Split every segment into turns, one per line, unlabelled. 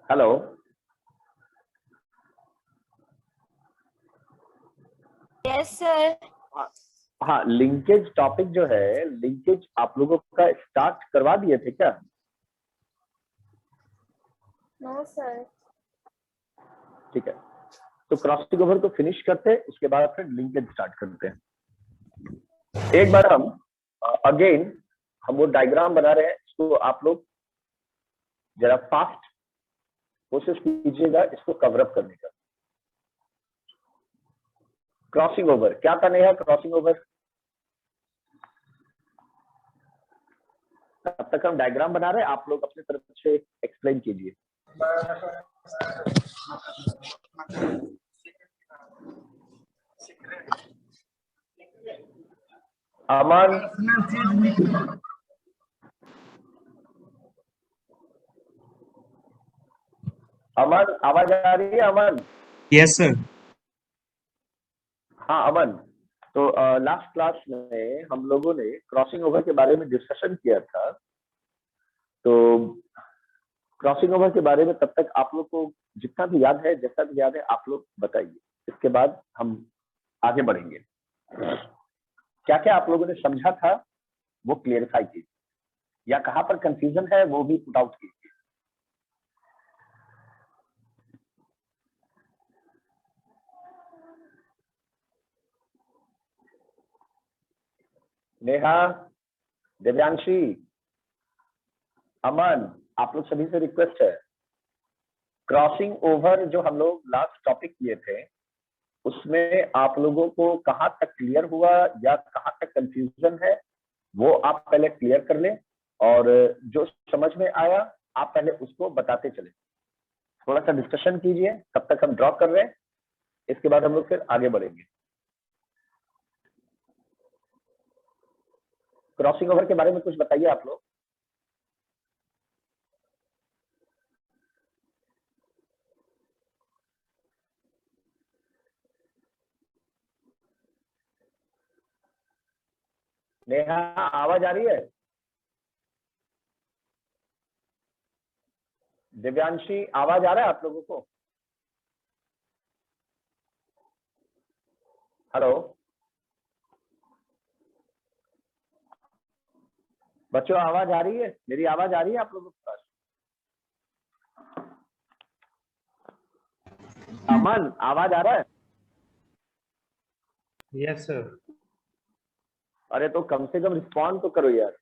Hello.
Yes sir.
हाँ, linkage topic जो है, लिंकेज आप लोगों का स्टार्ट करवा दिए थे क्या?
No sir.
ठीक है, तो क्रॉसिंग ओवर को फिनिश करते हैं, उसके बाद फिर लिंकेज स्टार्ट करते हैं। एक बार हम अगेन हम वो डायग्राम बना रहे हैं, इसको आप लोग जरा फास्ट कोशिश कीजिएगा इसको कवर अप करने का। क्रॉसिंग ओवर क्या करने है? क्रॉसिंग ओवर तब तक हम डायग्राम बना रहे हैं, आप लोग अपनी तरफ से एक्सप्लेन कीजिए। अमन, अमन आवाज आ रही है? अमन?
Yes sir.
हाँ अमन, तो लास्ट क्लास में हम लोगों ने क्रॉसिंग ओवर के बारे में डिस्कशन किया था। तो क्रॉसिंग ओवर के बारे में तब तक आप लोग को जितना भी याद है, जैसा भी याद है, आप लोग बताइए। इसके बाद हम आगे बढ़ेंगे। क्या क्या आप लोगों ने समझा था वो क्लियरिफाई कीजिए, या कहाँ पर कंफ्यूजन है वो भी पुट आउट कीजिए। नेहा, दिव्यांशी, अमन, आप लोग सभी से रिक्वेस्ट है, क्रॉसिंग ओवर जो हम लोग लास्ट टॉपिक किए थे उसमें आप लोगों को कहाँ तक क्लियर हुआ या कहाँ तक कंफ्यूजन है वो आप पहले क्लियर कर लें, और जो समझ में आया आप पहले उसको बताते चले। थोड़ा सा डिस्कशन कीजिए, तब तक हम ड्रॉ कर रहे हैं, इसके बाद हम लोग फिर आगे बढ़ेंगे। क्रॉसिंग ओवर के बारे में कुछ बताइए आप लोग। नेहा आवाज आ रही है? दिव्यांशी आवाज आ रहा है आप लोगों को? हेलो बच्चों, आवाज आ रही है? मेरी आवाज आ रही है आप लोगों के पास? अमन आवाज आ रहा है?
Yes sir.
अरे तो कम से कम रिस्पॉन्ड तो करो यार।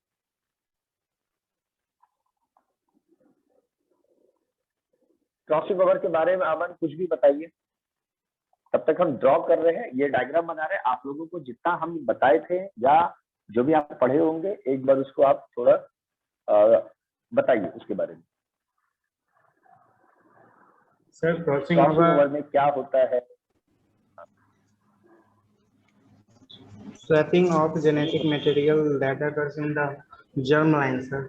क्रॉसिंग ओवर के बारे में अमन कुछ भी बताइए, तब तक हम ड्रॉ कर रहे हैं, ये डायग्राम बना रहे हैं। आप लोगों को जितना हम बताए थे या जो भी आप पढ़े होंगे, एक बार उसको आप थोड़ा बताइए उसके बारे में।
सर क्रॉसिंग
ओवर में क्या होता है?
swapping of genetic material that occurs in the germline sir.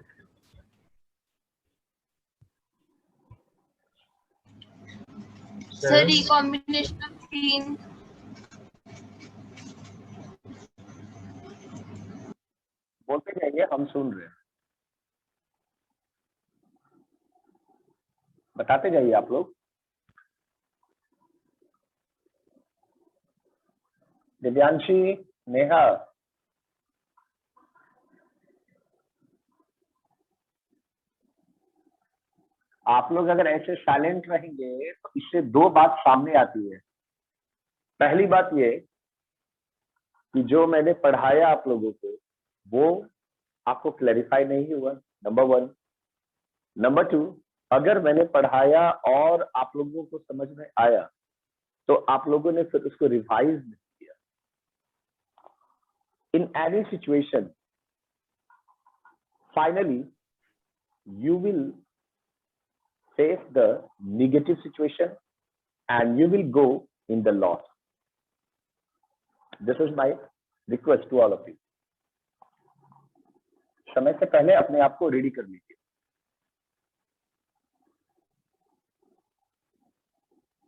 Sir recombination of gene.
बोलते जाइए, हम सुन रहे हैं, बताते जाइए आप लोग। दिव्यांशी, नेहा, आप लोग अगर ऐसे साइलेंट रहेंगे तो इससे दो बात सामने आती है। पहली बात ये कि जो मैंने पढ़ाया आप लोगों को वो आपको क्लैरिफाई नहीं हुआ, नंबर वन। नंबर टू, अगर मैंने पढ़ाया और आप लोगों को समझ में आया तो आप लोगों ने फिर उसको रिवाइज नहीं किया। In any situation finally you will face the negative situation and you will go in the loss. This is my request to all of you. समय से पहले अपने आप को रेडी कर लीजिए।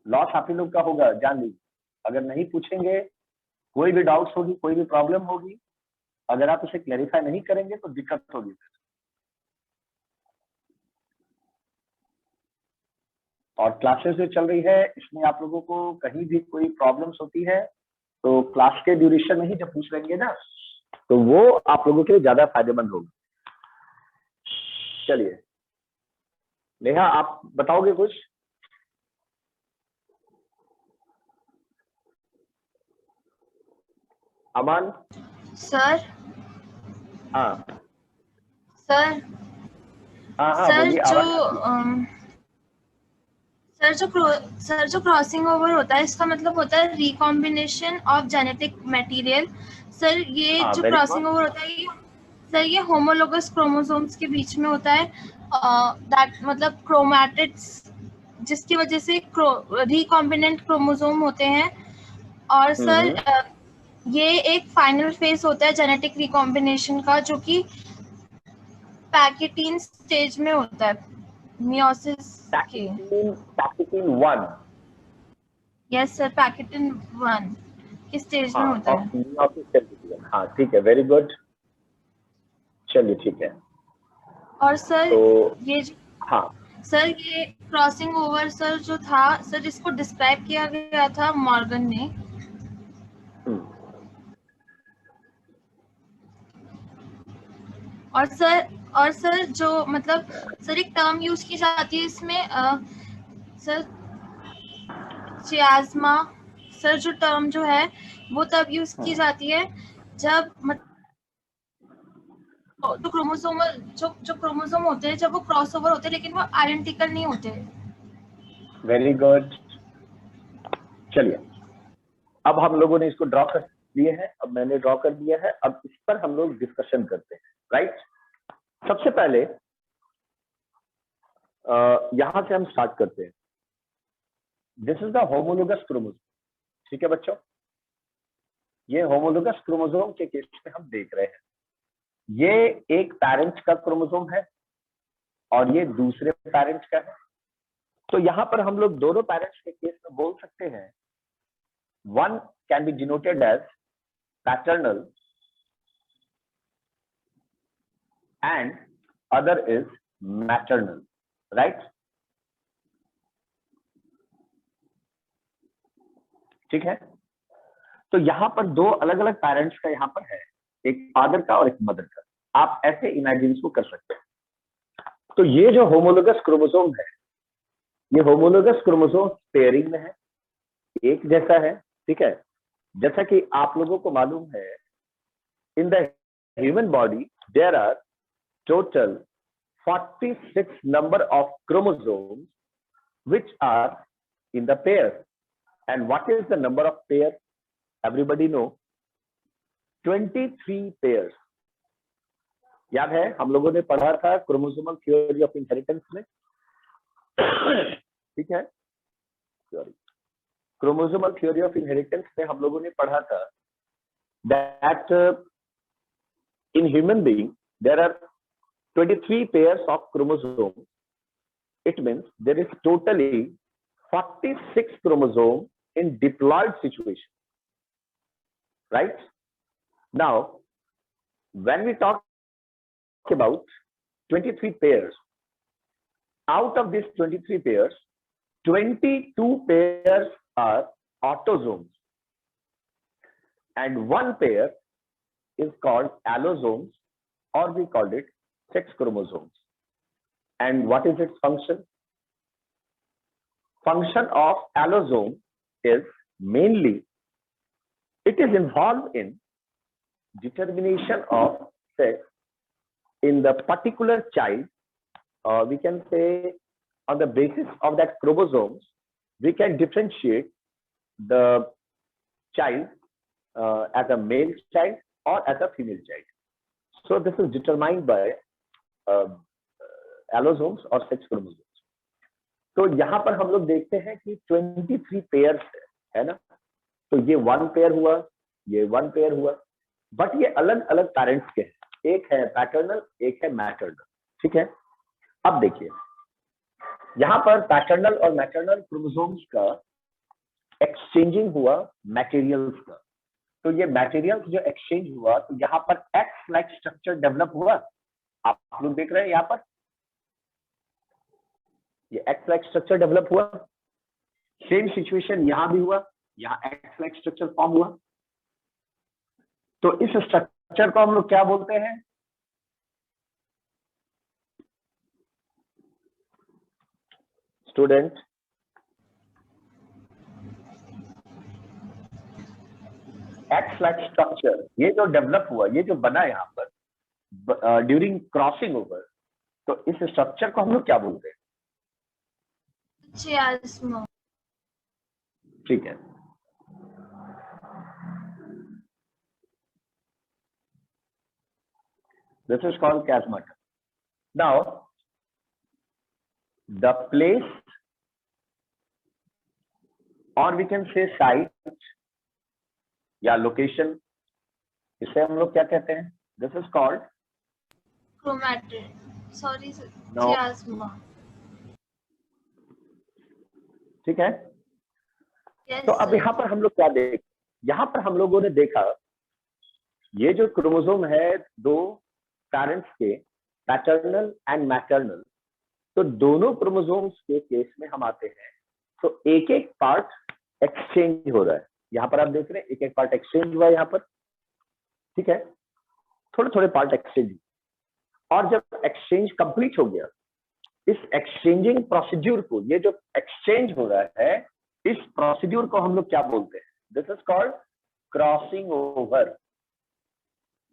लॉस आप ही लोग का होगा, जान लीजिए। अगर नहीं पूछेंगे, कोई भी डाउट्स होगी, कोई भी प्रॉब्लम होगी, अगर आप उसे क्लैरिफाई नहीं करेंगे तो दिक्कत होगी। और क्लासेस जो चल रही है इसमें आप लोगों को कहीं भी कोई प्रॉब्लम्स होती है तो क्लास के ड्यूरेशन में ही जब पूछ लेंगे ना तो वो आप लोगों के लिए ज्यादा फायदेमंद होगा। चलिए नेहा आप बताओगे कुछ? अमान?
सर
हाँ
सर
हाँ हाँ
सर
बोलिए,
जो
आवाज आती है।
सर जो क्रॉसिंग ओवर होता है इसका मतलब होता है recombination of genetic material. Sir ये
हाँ
जो
वेरी
क्रॉसिंग
गुड।
ओवर होता है सर ये होमोलोगस क्रोमोसोम्स के बीच में होता है। दैट मतलब क्रोमैटिड्स जिसकी वजह से रिकॉम्बिनेंट क्रोमोसोम होते हैं। और सर ये एक फाइनल फेज होता है जेनेटिक रिकॉम्बिनेशन का जो कि पैकेटीन स्टेज में होता है मियोसिस के।
पैकेटीन 1।
यस सर पैकेटीन 1 किस स्टेज में
हाँ
होता
ऑफ
है?
Meiosis cell division. हाँ ठीक है, वेरी गुड। चलिए ठीक है।
और सर
तो
ये
हाँ
सर ये क्रॉसिंग ओवर सर जो था सर इसको डिस्क्राइब किया गया था मॉर्गन ने। और सर जो मतलब सर एक टर्म यूज की जाती है इसमें सर चियाज़मा। सर जो टर्म जो है वो तब यूज की जाती है जब जो क्रोमोसोम होते हैं जब वो क्रॉस ओवर होते हैं लेकिन वो आइडेंटिकल नहीं होते।
Very good. चलिए अब हम लोगों ने इसको ड्रॉ कर लिए हैं, अब मैंने ड्रॉ कर दिया है, अब इस पर हम लोग डिस्कशन करते हैं। राइट, सबसे पहले यहां से हम स्टार्ट करते हैं। This is the homologous chromosome. ठीक है बच्चों, ये होमोलोगस क्रोमोसोम के केस में हम देख रहे हैं। ये एक पेरेंट्स का क्रोमोसोम है और ये दूसरे पेरेंट्स का है। तो यहां पर हम लोग दोनों पेरेंट्स के केस में बोल सकते हैं one can be denoted as paternal and other is maternal. Right, ठीक है। तो यहां पर दो अलग अलग पेरेंट्स का यहां पर है, एक फादर का और एक मदर का। आप ऐसे इमेजिन को कर सकते हैं। तो ये जो होमोलोगस क्रोमोसोम है, ये होमोलोगस क्रोमोसोम पेयरिंग में है, एक जैसा है। ठीक है, जैसा कि आप लोगों को मालूम है in the human body there are total 46 number of chromosomes which are in the pair. And what is the number of pair? Everybody know 23 pairs. याद है हम लोगों ने पढ़ा था क्रोमोसोमल थ्योरी ऑफ इनहेरिटेंस में। ठीक है, sorry, chromosomal theory of inheritance में हम लोगों ने पढ़ा था that in human being there are 23 pairs of chromosomes. It means there is totally 46 chromosomes in diploid situation. Right? Now, when we talk about 23 pairs, out of these 23 pairs, 22 pairs are autosomes and one pair is called allosomes, or we called it sex chromosomes. And what is its function? Function of allosome is mainly it is involved in determination of sex in the particular child. We can say on the basis of that chromosomes, we can differentiate the child as a male child or as a female child. So this is determined by allosomes और sex chromosomes. तो यहाँ पर हम लोग देखते हैं कि 23 pairs है ना, तो ये वन पेयर हुआ, ये वन पेयर हुआ, बट ये अलग अलग पेरेंट्स के हैं, एक है पैटर्नल एक है मैटरनल। ठीक है, अब देखिए यहाँ पर पैटर्नल और मैटरनल क्रोमोसोम्स का एक्सचेंजिंग हुआ मटेरियल्स का। तो ये मटेरियल्स जो एक्सचेंज हुआ तो यहाँ पर एक्स लाइक स्ट्रक्चर डेवलप हुआ। आप लोग देख रहे हैं यहाँ पर ये एक्स लाइक स्ट्रक्चर डेवलप हुआ। सेम सिचुएशन यहां भी हुआ, यहाँ एक्स लाइक स्ट्रक्चर फॉर्म हुआ। तो इस स्ट्रक्चर को हम लोग क्या बोलते हैं? स्टूडेंट, एक्स लाइक स्ट्रक्चर ये जो डेवलप हुआ, ये जो बना यहाँ पर ड्यूरिंग क्रॉसिंग ओवर, तो इस स्ट्रक्चर को हम लोग क्या बोलते हैं?
चियास्मा।
ठीक है, this is called chiasmatum. Now the place, or we can say site या लोकेशन, इसे हम लोग क्या कहते हैं? This is called
chromatid, sorry
No.
चियास्मा।
ठीक है।
यस
तो अब यहाँ पर हम लोग क्या देख, यहाँ पर हम लोगों ने देखा ये जो क्रोमोसोम है दो पेरेंट्स के, पैटर्नल एंड मैटरनल, तो दोनों क्रोमोसोम्स के केस में हम आते हैं तो एक एक पार्ट एक्सचेंज हो रहा है। यहाँ पर आप देख रहे हैं एक एक पार्ट एक्सचेंज हुआ है यहाँ पर, ठीक है, थोड़े थोड़े पार्ट एक्सचेंज। और जब एक्सचेंज कंप्लीट हो गया, इस एक्सचेंजिंग प्रोसीड्यूर को, ये जो एक्सचेंज हो रहा है, इस प्रोसीड्यूर को हम लोग क्या बोलते हैं? This is called crossing over.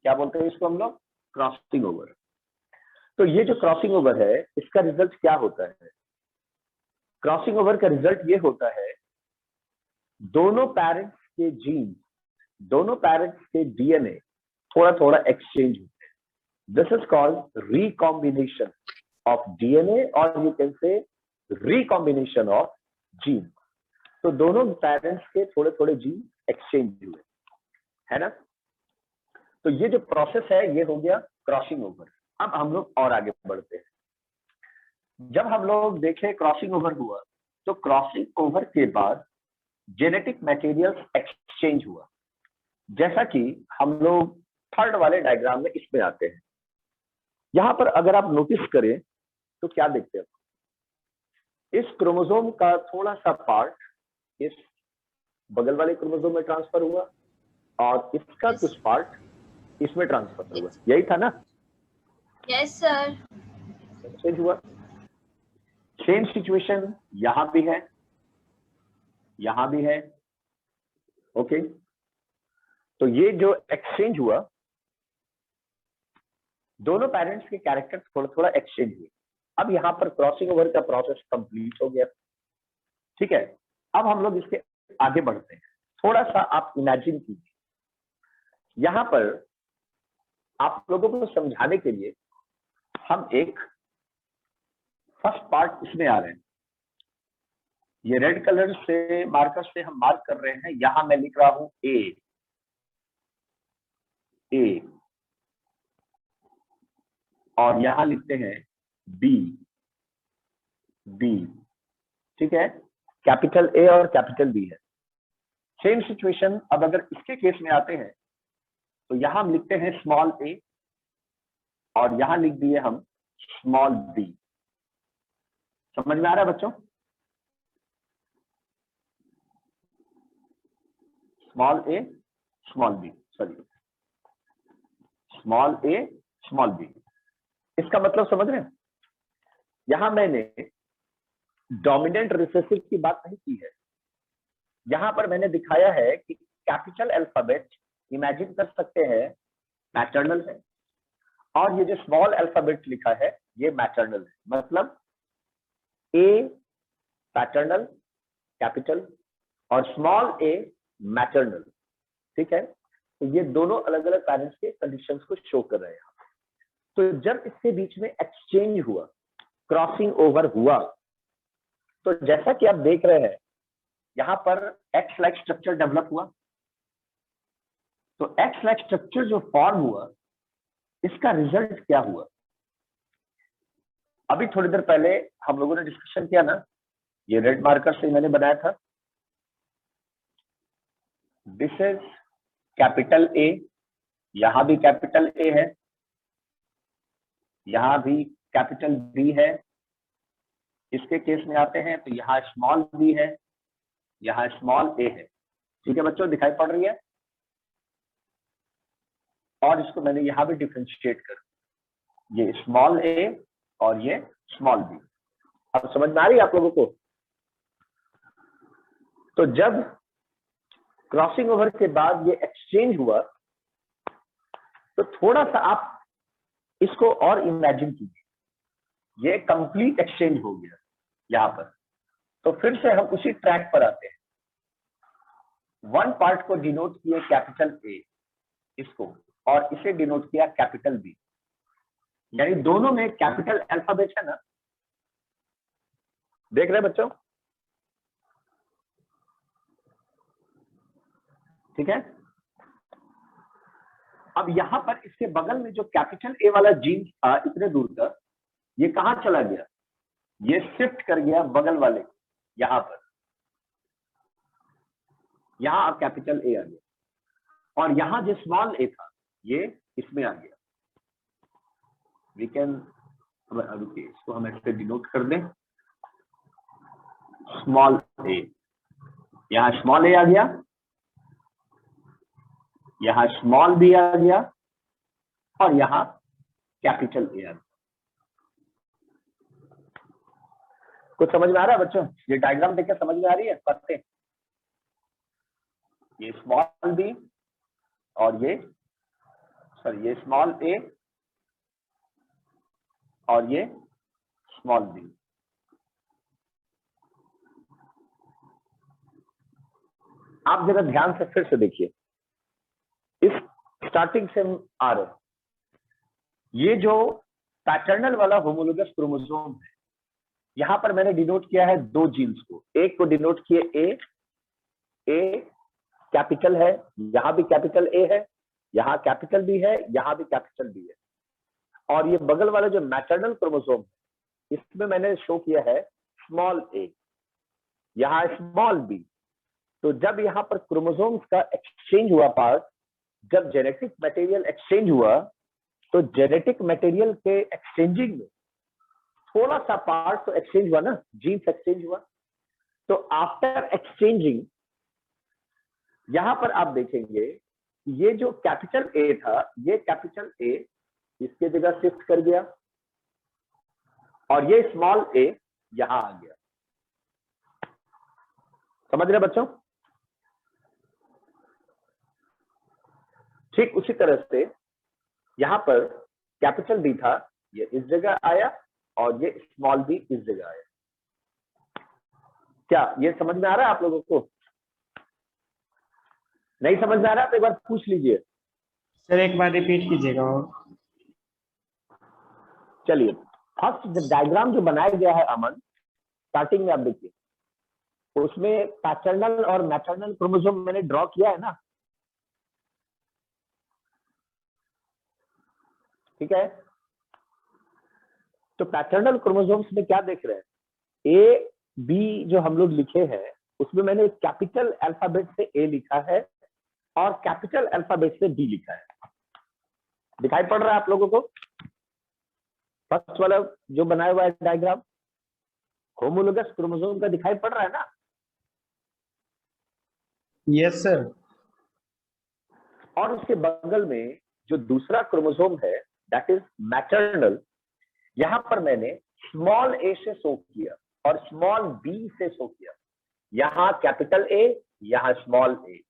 क्या बोलते हैं इसको हम लोग? Crossing over. तो ये जो क्रॉसिंग ओवर है, इसका रिजल्ट क्या होता है? क्रॉसिंग ओवर का रिजल्ट ये होता है, दोनों पेरेंट्स के जीन, दोनों पेरेंट्स के डीएनए थोड़ा थोड़ा एक्सचेंज होते हैं। This is called recombination of DNA, और you can say recombination of gene. तो दोनों पेरेंट्स के थोड़े थोड़े जीन एक्सचेंज हुए, है ना? तो ये जो प्रोसेस है ये हो गया क्रॉसिंग ओवर। अब हम लोग और आगे बढ़ते हैं। जब हम लोग देखें क्रॉसिंग ओवर हुआ, तो क्रॉसिंग ओवर के बाद जेनेटिक मटेरियल्स एक्सचेंज हुआ। जैसा कि हम लोग थर्ड वाले डायग्राम में इसमें आते हैं। यहां पर अगर आप नोटिस करें तो क्या देखते हैं? इस क्रोमोसोम का थोड़ा सा पार्ट इस बगल वाले क्रोमोसोम में ट्रांसफर हुआ, और इसका
Yes.
कुछ पार्ट इसमें ट्रांसफर हुआ। यही था ना?
Yes sir.
एक्सचेंज हुआ। सेम सिचुएशन यहां भी है, यहां भी है। ओके, तो ये जो एक्सचेंज हुआ, दोनों पेरेंट्स के कैरेक्टर थोड़ा थोड़ा एक्सचेंज हुए। अब यहाँ पर क्रॉसिंग ओवर का प्रोसेस कंप्लीट हो गया, ठीक है। अब हम लोग इसके आगे बढ़ते हैं। थोड़ा सा आप इमेजिन कीजिए, यहाँ पर आप लोगों को समझाने के लिए हम एक फर्स्ट पार्ट इसमें आ रहे हैं। ये रेड कलर से मार्कर से हम मार्क कर रहे हैं। यहां मैं लिख रहा हूं ए, और यहां लिखते हैं बी, ठीक है। कैपिटल ए और कैपिटल बी है। सेम सिचुएशन अब अगर इसके केस में आते हैं तो यहां हम लिखते हैं स्मॉल ए, और यहां लिख दिए हम स्मॉल बी। समझ में आ रहा है बच्चों? स्मॉल ए स्मॉल बी, सॉरी, स्मॉल ए स्मॉल बी। इसका मतलब समझ रहे हैं? यहां मैंने डोमिनेंट रिसेसिव की बात नहीं की है। यहां पर मैंने दिखाया है कि कैपिटल अल्फाबेट इमेजिन कर सकते हैं मैटरनल है, और ये जो स्मॉल अल्फाबेट लिखा है ये मैटरनल है। मतलब ए पैटर्नल कैपिटल और स्मॉल ए मैटरनल, ठीक है। तो ये दोनों अलग अलग पेरेंट्स के कंडीशंस को शो कर रहे हैं। तो जब इसके बीच में एक्सचेंज हुआ, क्रॉसिंग ओवर हुआ, तो जैसा कि आप देख रहे हैं यहां पर एक्स लाइक स्ट्रक्चर डेवलप हुआ। तो एक्स लाइक स्ट्रक्चर जो फॉर्म हुआ, इसका रिजल्ट क्या हुआ? अभी थोड़ी देर पहले हम लोगों ने डिस्कशन किया ना, ये रेड मार्कर से मैंने बनाया था। दिस इज कैपिटल ए, यहां भी कैपिटल ए है, यहां भी कैपिटल बी है, इसके केस में आते हैं तो यहाँ स्मॉल बी है, यहाँ स्मॉल ए है। ठीक है बच्चों, दिखाई पड़ रही है? और इसको मैंने यहाँ भी डिफ्रेंशिएट कर, ये स्मॉल ए और ये स्मॉल बी। अब समझ में आ रही है आप लोगों को? तो जब क्रॉसिंग ओवर के बाद ये एक्सचेंज हुआ तो थोड़ा सा आप इसको और इमेजिन कीजिए, ये कंप्लीट एक्सचेंज हो गया यहां पर। तो फिर से हम उसी ट्रैक पर आते हैं। वन पार्ट को डिनोट किए कैपिटल ए इसको, और इसे डिनोट किया कैपिटल बी, यानी दोनों में कैपिटल अल्फाबेट है ना, देख रहे हैं बच्चों? ठीक है। अब यहां पर इसके बगल में जो कैपिटल ए वाला जीन था इतने दूर तक, ये कहां चला गया? ये शिफ्ट कर गया बगल वाले यहां पर, यहां अब कैपिटल ए आ गया, और यहां जो स्मॉल ए था ये इसमें आ गया। वी कैन, रुकिए इसको हम ऐसे डिनोट कर दें, स्मॉल ए, यहां स्मॉल ए आ गया, यहां स्मॉल बी आ गया, और यहां कैपिटल ए आ गया। कुछ समझ में आ रहा है बच्चों? ये डायग्राम देखकर समझ में आ रही है बातें? ये स्मॉल बी और ये स्मॉल ए और ये स्मॉल बी। आप जरा ध्यान से फिर से देखिए, इस स्टार्टिंग से हम आ रहे हैं, ये जो पैटर्नल वाला होमोलोगस क्रोमोसोम है, यहां पर मैंने डिनोट किया है दो जीन्स को। एक को डिनोट किए ए कैपिटल है, यहां भी कैपिटल ए है, यहां कैपिटल बी है, यहां भी कैपिटल बी है। और ये बगल वाला जो मैटरनल क्रोमोसोम है, इसमें मैंने शो किया है स्मॉल ए, यहां स्मॉल बी। तो जब यहां पर क्रोमोसोम्स का एक्सचेंज हुआ पार्ट, जब जेनेटिक मटेरियल एक्सचेंज हुआ, तो जेनेटिक मटेरियल के एक्सचेंजिंग में थोड़ा सा पार्ट तो एक्सचेंज हुआ ना, जीन्स एक्सचेंज हुआ। तो आफ्टर एक्सचेंजिंग यहां पर आप देखेंगे ये जो कैपिटल ए था, ये कैपिटल ए इसके जगह शिफ्ट कर गया, और ये स्मॉल ए यहां आ गया। समझ रहे बच्चों? ठीक उसी तरह से यहां पर कैपिटल बी था, ये इस जगह आया, और ये स्मॉल बी इस जगह आया। क्या ये समझ में आ रहा है आप लोगों को? नहीं समझ में आ रहा है तो एक बार पूछ लीजिए।
सर एक बार रिपीट कीजिएगा।
चलिए, फर्स्ट डायग्राम जो बनाया गया है अमन, स्टार्टिंग में आप देखिए, उसमें पैटर्नल और मैटरनल क्रोमोसोम मैंने ड्रॉ किया है ना, ठीक है? तो पैटर्नल क्रोमोसोम्स में क्या देख रहे हैं? ए बी जो हम लोग लिखे हैं, उसमें मैंने कैपिटल अल्फाबेट से ए लिखा है और कैपिटल अल्फाबेट से बी लिखा है। दिखाई पड़ रहा है आप लोगों को? फर्स्ट वाला जो बनाया हुआ है डायग्राम होमोलोगस क्रोमोसोम का दिखाई पड़ रहा है ना?
Yes sir.
और उसके बगल में जो दूसरा क्रोमोसोम है, दैट इज मैटरनल, यहां पर मैंने स्मॉल ए से शो किया और स्मॉल बी से शो किया। यहां कैपिटल ए, यहां स्मॉल ए।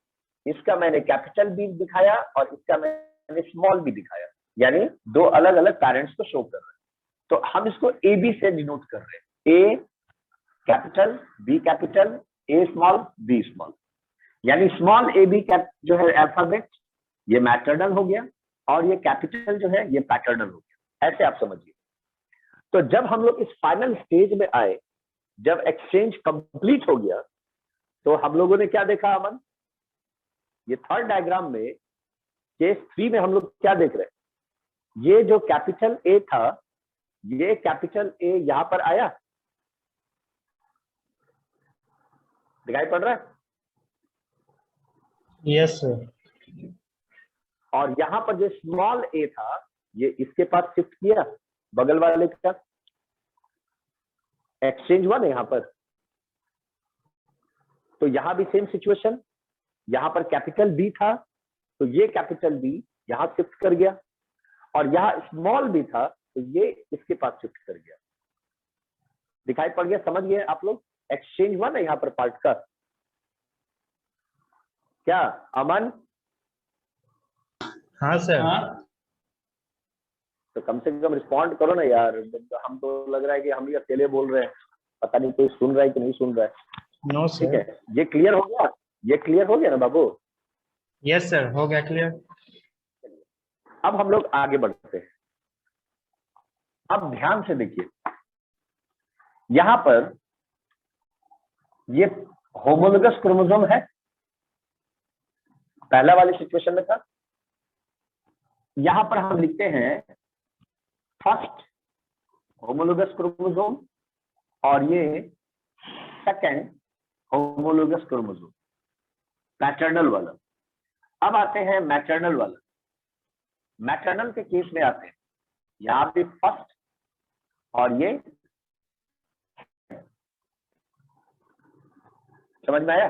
इसका मैंने कैपिटल बी दिखाया और इसका मैंने स्मॉल बी दिखाया, यानी दो अलग अलग पेरेंट्स को शो कर रहे हैं। तो हम इसको ए बी से डिनोट कर रहे हैं, ए कैपिटल, बी कैपिटल, ए स्मॉल, बी स्मॉल। यानी स्मॉल ए बी जो है अल्फाबेट, ये मैटरनल हो गया, और ये कैपिटल जो है ये पैटर्नल हो गया। ऐसे आप समझिए। तो जब हम लोग इस फाइनल स्टेज में आए, जब एक्सचेंज कंप्लीट हो गया, तो हम लोगों ने क्या देखा अमन? ये थर्ड डायग्राम में केस 3 में हम लोग क्या देख रहे हैं? ये जो कैपिटल ए था, ये कैपिटल ए यहां पर आया, दिखाई पड़ रहा है?
Yes sir.
और यहां पर जो स्मॉल ए था, ये इसके पास शिफ्ट किया बगल वाले का, एक्सचेंज हुआ ना यहाँ पर, तो यहाँ भी सेम सिचुएशन, यहाँ पर कैपिटल बी था तो ये कैपिटल बी यहाँ शिफ्ट कर गया, और यहाँ स्मॉल बी था तो ये इसके पास शिफ्ट कर गया। दिखाई पड़ गया, समझ गए आप लोग? एक्सचेंज हुआ ना यहाँ पर पार्ट का। क्या अमन?
हाँ सर।
तो कम से कम रिस्पॉन्ड करो ना यार, हम तो लग रहा है कि हम ही अकेले बोल रहे हैं, पता नहीं कोई सुन रहा है कि नहीं सुन रहा है।
नो
ठीक
सर।
है, ये क्लियर हो गया? ये क्लियर हो गया ना बाबू?
यस सर, हो गया क्लियर।
अब हम लोग आगे बढ़ते हैं। अब ध्यान से देखिए, यहां पर ये होमोलोगस क्रोमोसोम है, पहला वाली सिचुएशन में था। यहां पर हम लिखते हैं फर्स्ट होमोलोगस क्रोमोसोम और ये सेकंड होमोलोगस क्रोमोसोम, मैटरनल वाला। अब आते हैं मैटरनल वाला। मैटरनल के केस में आते हैं, यहां पे फर्स्ट और ये, समझ में आया?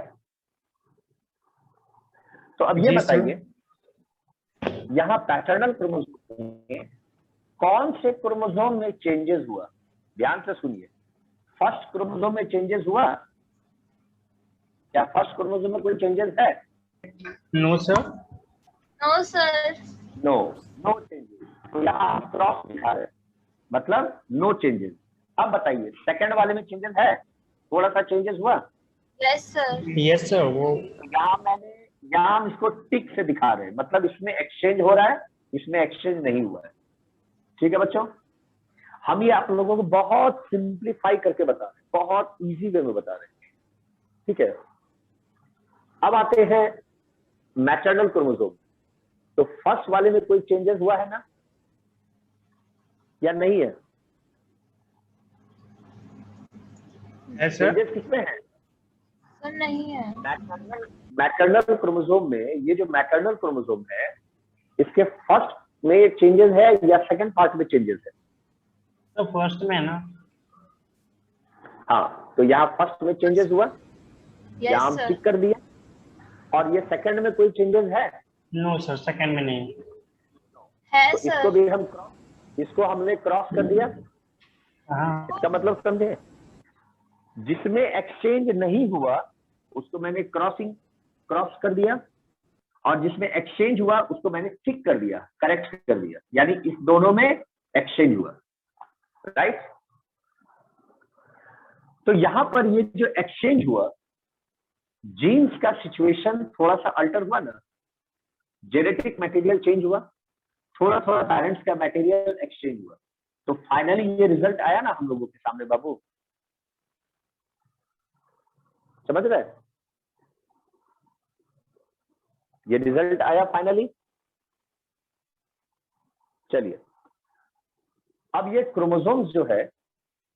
तो अब ये
जी सर।
बताइए, यहां पैटर्नल क्रोमोसोम में कौन से क्रोमोसोम में चेंजेस हुआ? ध्यान से सुनिए, फर्स्ट क्रोमोसोम में चेंजेस हुआ? क्या फर्स्ट क्रोमोसोम में कोई चेंजेस है?
No sir.
No sir.
No, no changes. तो यहाँ क्रॉस दिखा रहे हैं, मतलब नो चेंजेस। अब बताइए सेकंड वाले में चेंजेस है? थोड़ा सा चेंजेस हुआ?
Yes sir.
Yes sir. वो
यहाँ हम इसको टिक से दिखा रहे हैं, मतलब इसमें एक्सचेंज हो रहा है, इसमें एक्सचेंज नहीं हुआ है। ठीक है बच्चों, हम ये आप लोगों को बहुत सिंप्लीफाई करके बता रहे हैं, बहुत इजी वे में बता रहे हैं। ठीक है, अब आते हैं मैटरनल क्रोमोसोम। तो फर्स्ट वाले में कोई चेंजेस हुआ है ना, या नहीं है?
सर।
चेंजेस किसमें है?
सर नहीं है।
मैटरनल क्रोमोसोम में, ये जो मैटरनल क्रोमोसोम है, इसके फर्स्ट में ये चेंजेस है या सेकंड पार्ट में चेंजेस है?
तो फर्स्ट में है ना।
हाँ, तो यहाँ फर्स्ट में चेंजेस हुआ,
यस
यहाँ हम
सर।
टिक कर दिया। और ये सेकंड में कोई चेंजेस है?
नो सर, सेकंड में नहीं
है
तो
सर।
इसको भी हम इसको हमने क्रॉस कर दिया।
हाँ।
इसका मतलब समझे, जिसमें एक्सचेंज नहीं हुआ उसको मैंने क्रॉस कर दिया, और जिसमें एक्सचेंज हुआ उसको मैंने टिक कर दिया, करेक्ट कर दिया, यानी इस दोनों में एक्सचेंज हुआ। राइट? तो यहां पर ये जो एक्सचेंज हुआ, जीन्स का सिचुएशन थोड़ा सा अल्टर हुआ ना, जेनेटिक मटेरियल चेंज हुआ, थोड़ा थोड़ा पेरेंट्स का मटेरियल एक्सचेंज हुआ, तो फाइनली ये रिजल्ट आया ना हम लोगों के सामने बाबू। समझ रहे हैं? ये रिजल्ट आया फाइनली। चलिए, अब ये क्रोमोसोम्स जो है,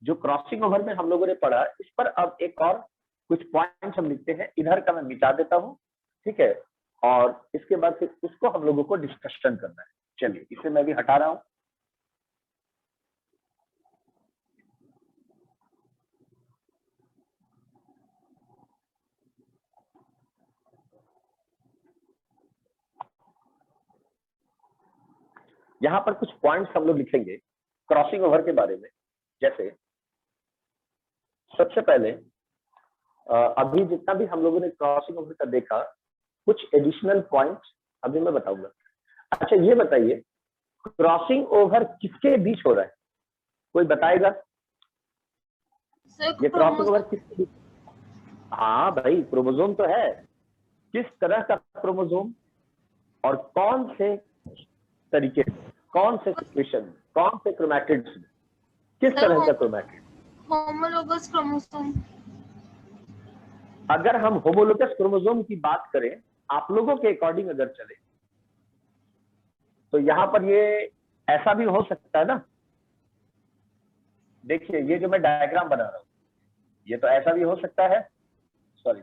जो क्रॉसिंग ओवर में हम लोगों ने पढ़ा, इस पर अब एक और कुछ पॉइंट्स हम लिखते हैं। इधर का मैं मिटा देता हूं, ठीक है, और इसके बाद फिर उसको हम लोगों को डिस्कशन करना है। चलिए, इसे मैं भी हटा रहा हूं। यहां पर कुछ पॉइंट्स हम लोग लिखेंगे क्रॉसिंग ओवर के बारे में। जैसे सबसे पहले अभी जितना भी हम लोगों ने क्रॉसिंग ओवर का देखा, कुछ एडिशनल पॉइंट्स अभी मैं बताऊंगा। अच्छा, ये बताइए क्रॉसिंग ओवर किसके बीच हो रहा है? कोई बताएगा?
सर
ये क्रॉसिंग ओवर किसके बीच? हाँ भाई, क्रोमोसोम तो है, किस तरह का क्रोमोसोम और कौन से तरीके, कौन से सिचुएशन, कौन से क्रोमैटिड्स में, किस तरह का क्रोमैटिड?
Homologous chromosome.
अगर हम होमोलोगस क्रोमोसोम की बात करें, आप लोगों के अकॉर्डिंग अगर चले, तो यहां पर ये ऐसा भी हो सकता है ना। देखिए, ये जो मैं डायग्राम बना रहा हूं, ये तो ऐसा भी हो सकता है। सॉरी,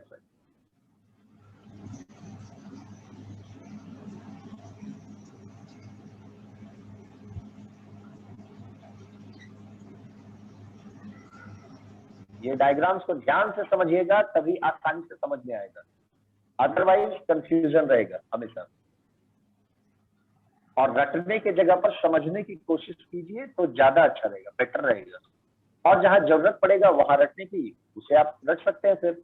ये डायग्राम्स को ध्यान से समझिएगा तभी आसानी से समझ में आएगा, अदरवाइज कंफ्यूजन रहेगा हमेशा। और रटने के जगह पर समझने की कोशिश कीजिए तो ज्यादा अच्छा रहेगा, बेटर रहेगा। और जहां जरूरत पड़ेगा वहां रटने की, उसे आप रट सकते हैं फिर,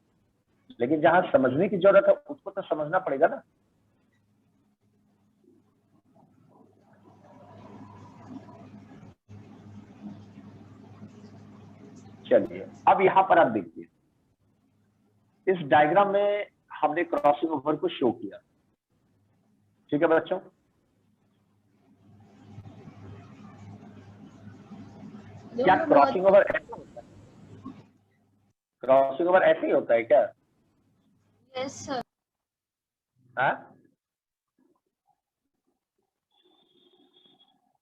लेकिन जहां समझने की जरूरत है उसको तो समझना पड़ेगा ना। चलिए अब यहां पर आप देखिए, इस डायग्राम में हमने क्रॉसिंग ओवर को शो किया, ठीक है बच्चों। क्या क्रॉसिंग ओवर ऐसा होता है? क्रॉसिंग ओवर ऐसे ही होता है क्या?
Yes sir.
हाँ,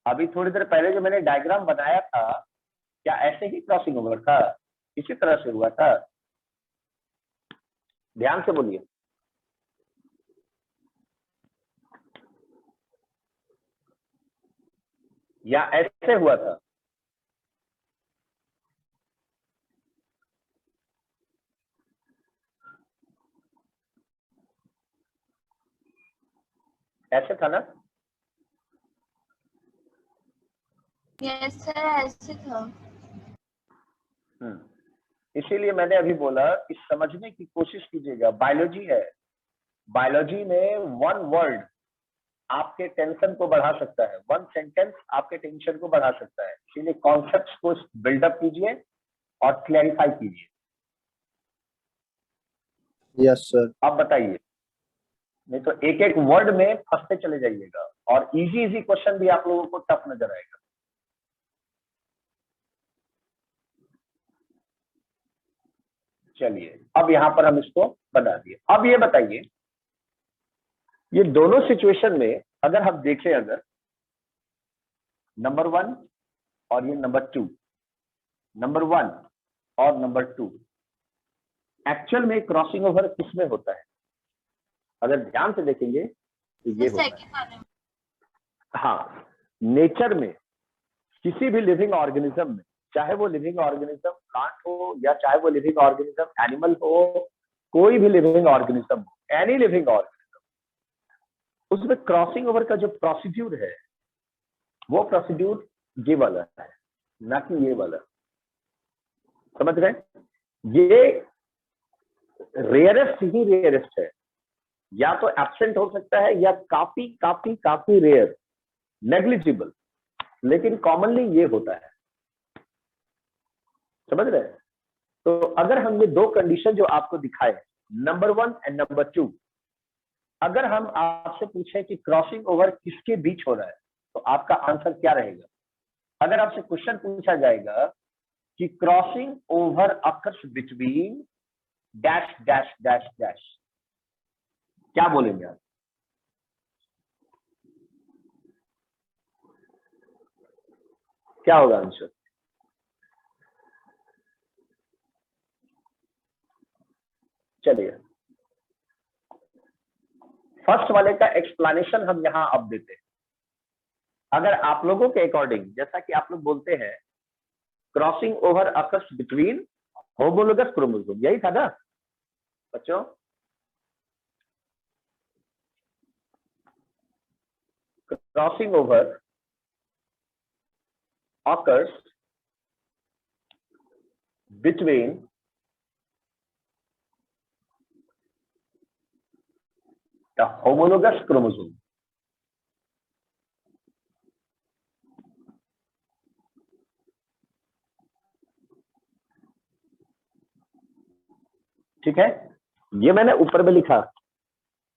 अभी थोड़ी देर पहले जो मैंने डायग्राम बनाया था, क्या ऐसे ही क्रॉसिंग ओवर था? इसी तरह से हुआ था? ध्यान से बोलिए। या ऐसे हुआ था? ऐसे था ना?
यस सर, ऐसे था।
इसीलिए मैंने अभी बोला कि समझने की कोशिश कीजिएगा। बायोलॉजी है, बायोलॉजी में वन वर्ड आपके टेंशन को बढ़ा सकता है, वन सेंटेंस आपके टेंशन को बढ़ा सकता है। इसीलिए कॉन्सेप्ट्स को बिल्डअप कीजिए और क्लैरिफाई कीजिए।
Yes sir.
अब बताइए, नहीं तो एक एक वर्ड में फंसते चले जाइएगा और इजी इजी क्वेश्चन भी आप लोगों को टफ नजर आएगा। चलिए अब यहां पर हम इसको बना दिए। अब ये बताइए, ये दोनों सिचुएशन में अगर हम देखें, अगर नंबर 1 और ये नंबर 2, नंबर 1 और नंबर 2, एक्चुअल में क्रॉसिंग ओवर किसमें होता है? अगर ध्यान से देखेंगे तो ये होता है, हाँ, नेचर में किसी भी लिविंग ऑर्गेनिज्म में, चाहे वो लिविंग ऑर्गेनिज्म प्लांट हो या चाहे वो लिविंग ऑर्गेनिज्म एनिमल हो, कोई भी लिविंग ऑर्गेनिज्म हो, एनी लिविंग ऑर्गेनिज्म, उसमें क्रॉसिंग ओवर का जो प्रोसीड्यूर है वो प्रोसीड्यूर ये वाला है, ना कि ये वाला। समझ रहे? ये रेयरेस्ट ही रेयरेस्ट है, या तो एब्सेंट हो सकता है या काफी काफी काफी रेयर, नेग्लिजिबल, लेकिन कॉमनली ये होता है। समझ रहे हैं? तो अगर हम ये दो कंडीशन जो आपको दिखाए, नंबर 1 एंड नंबर 2, अगर हम आपसे पूछें कि क्रॉसिंग ओवर किसके बीच हो रहा है तो आपका आंसर क्या रहेगा? अगर आपसे क्वेश्चन पूछा जाएगा कि crossing over occurs between dash dash dash dash, क्या बोलेंगे आप? क्या होगा आंसर? चलिए फर्स्ट वाले का एक्सप्लेनेशन हम यहां अब देते हैं। अगर आप लोगों के अकॉर्डिंग, जैसा कि आप लोग बोलते हैं crossing over occurs between homologous chromosome, यही था ना बच्चों? Crossing over occurs between the homologous chromosome. ठीक है, ये मैंने ऊपर में लिखा।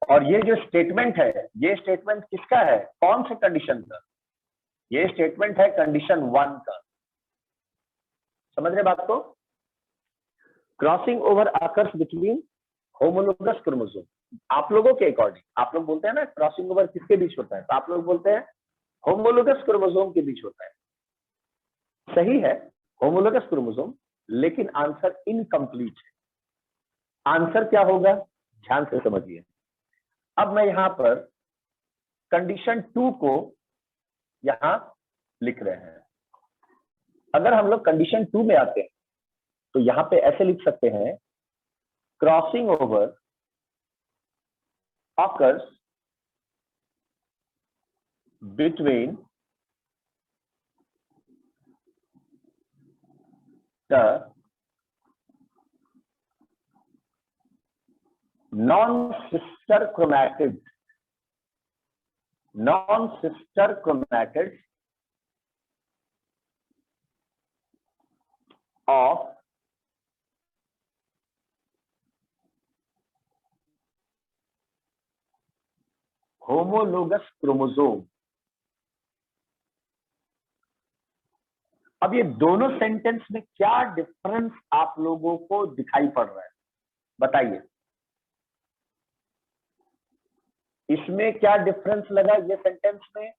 और ये जो स्टेटमेंट है, ये स्टेटमेंट किसका है? कौन से कंडीशन का? ये स्टेटमेंट है कंडीशन 1 का। समझ रहे बात को? Crossing over occurs between homologous chromosome. आप लोगों के अकॉर्डिंग आप लोग बोलते हैं ना क्रॉसिंग ओवर किसके बीच होता है, तो आप लोग बोलते हैं होमोलोगस क्रोमोसोम के बीच होता है। सही है, होमोलोगस क्रोमोसोम, लेकिन आंसर इनकम्प्लीट है। आंसर क्या होगा? ध्यान से समझिए। अब मैं यहां पर कंडीशन 2 को यहां लिख रहे हैं। अगर हम लोग कंडीशन 2 में आते हैं तो यहाँ पे ऐसे लिख सकते हैं, crossing over occurs between the non-sister chromatids of homologous chromosome। अब ये दोनों सेंटेंस में क्या डिफरेंस आप लोगों को दिखाई पड़ रहा है, बताइए। इसमें क्या डिफरेंस लगा ये सेंटेंस में,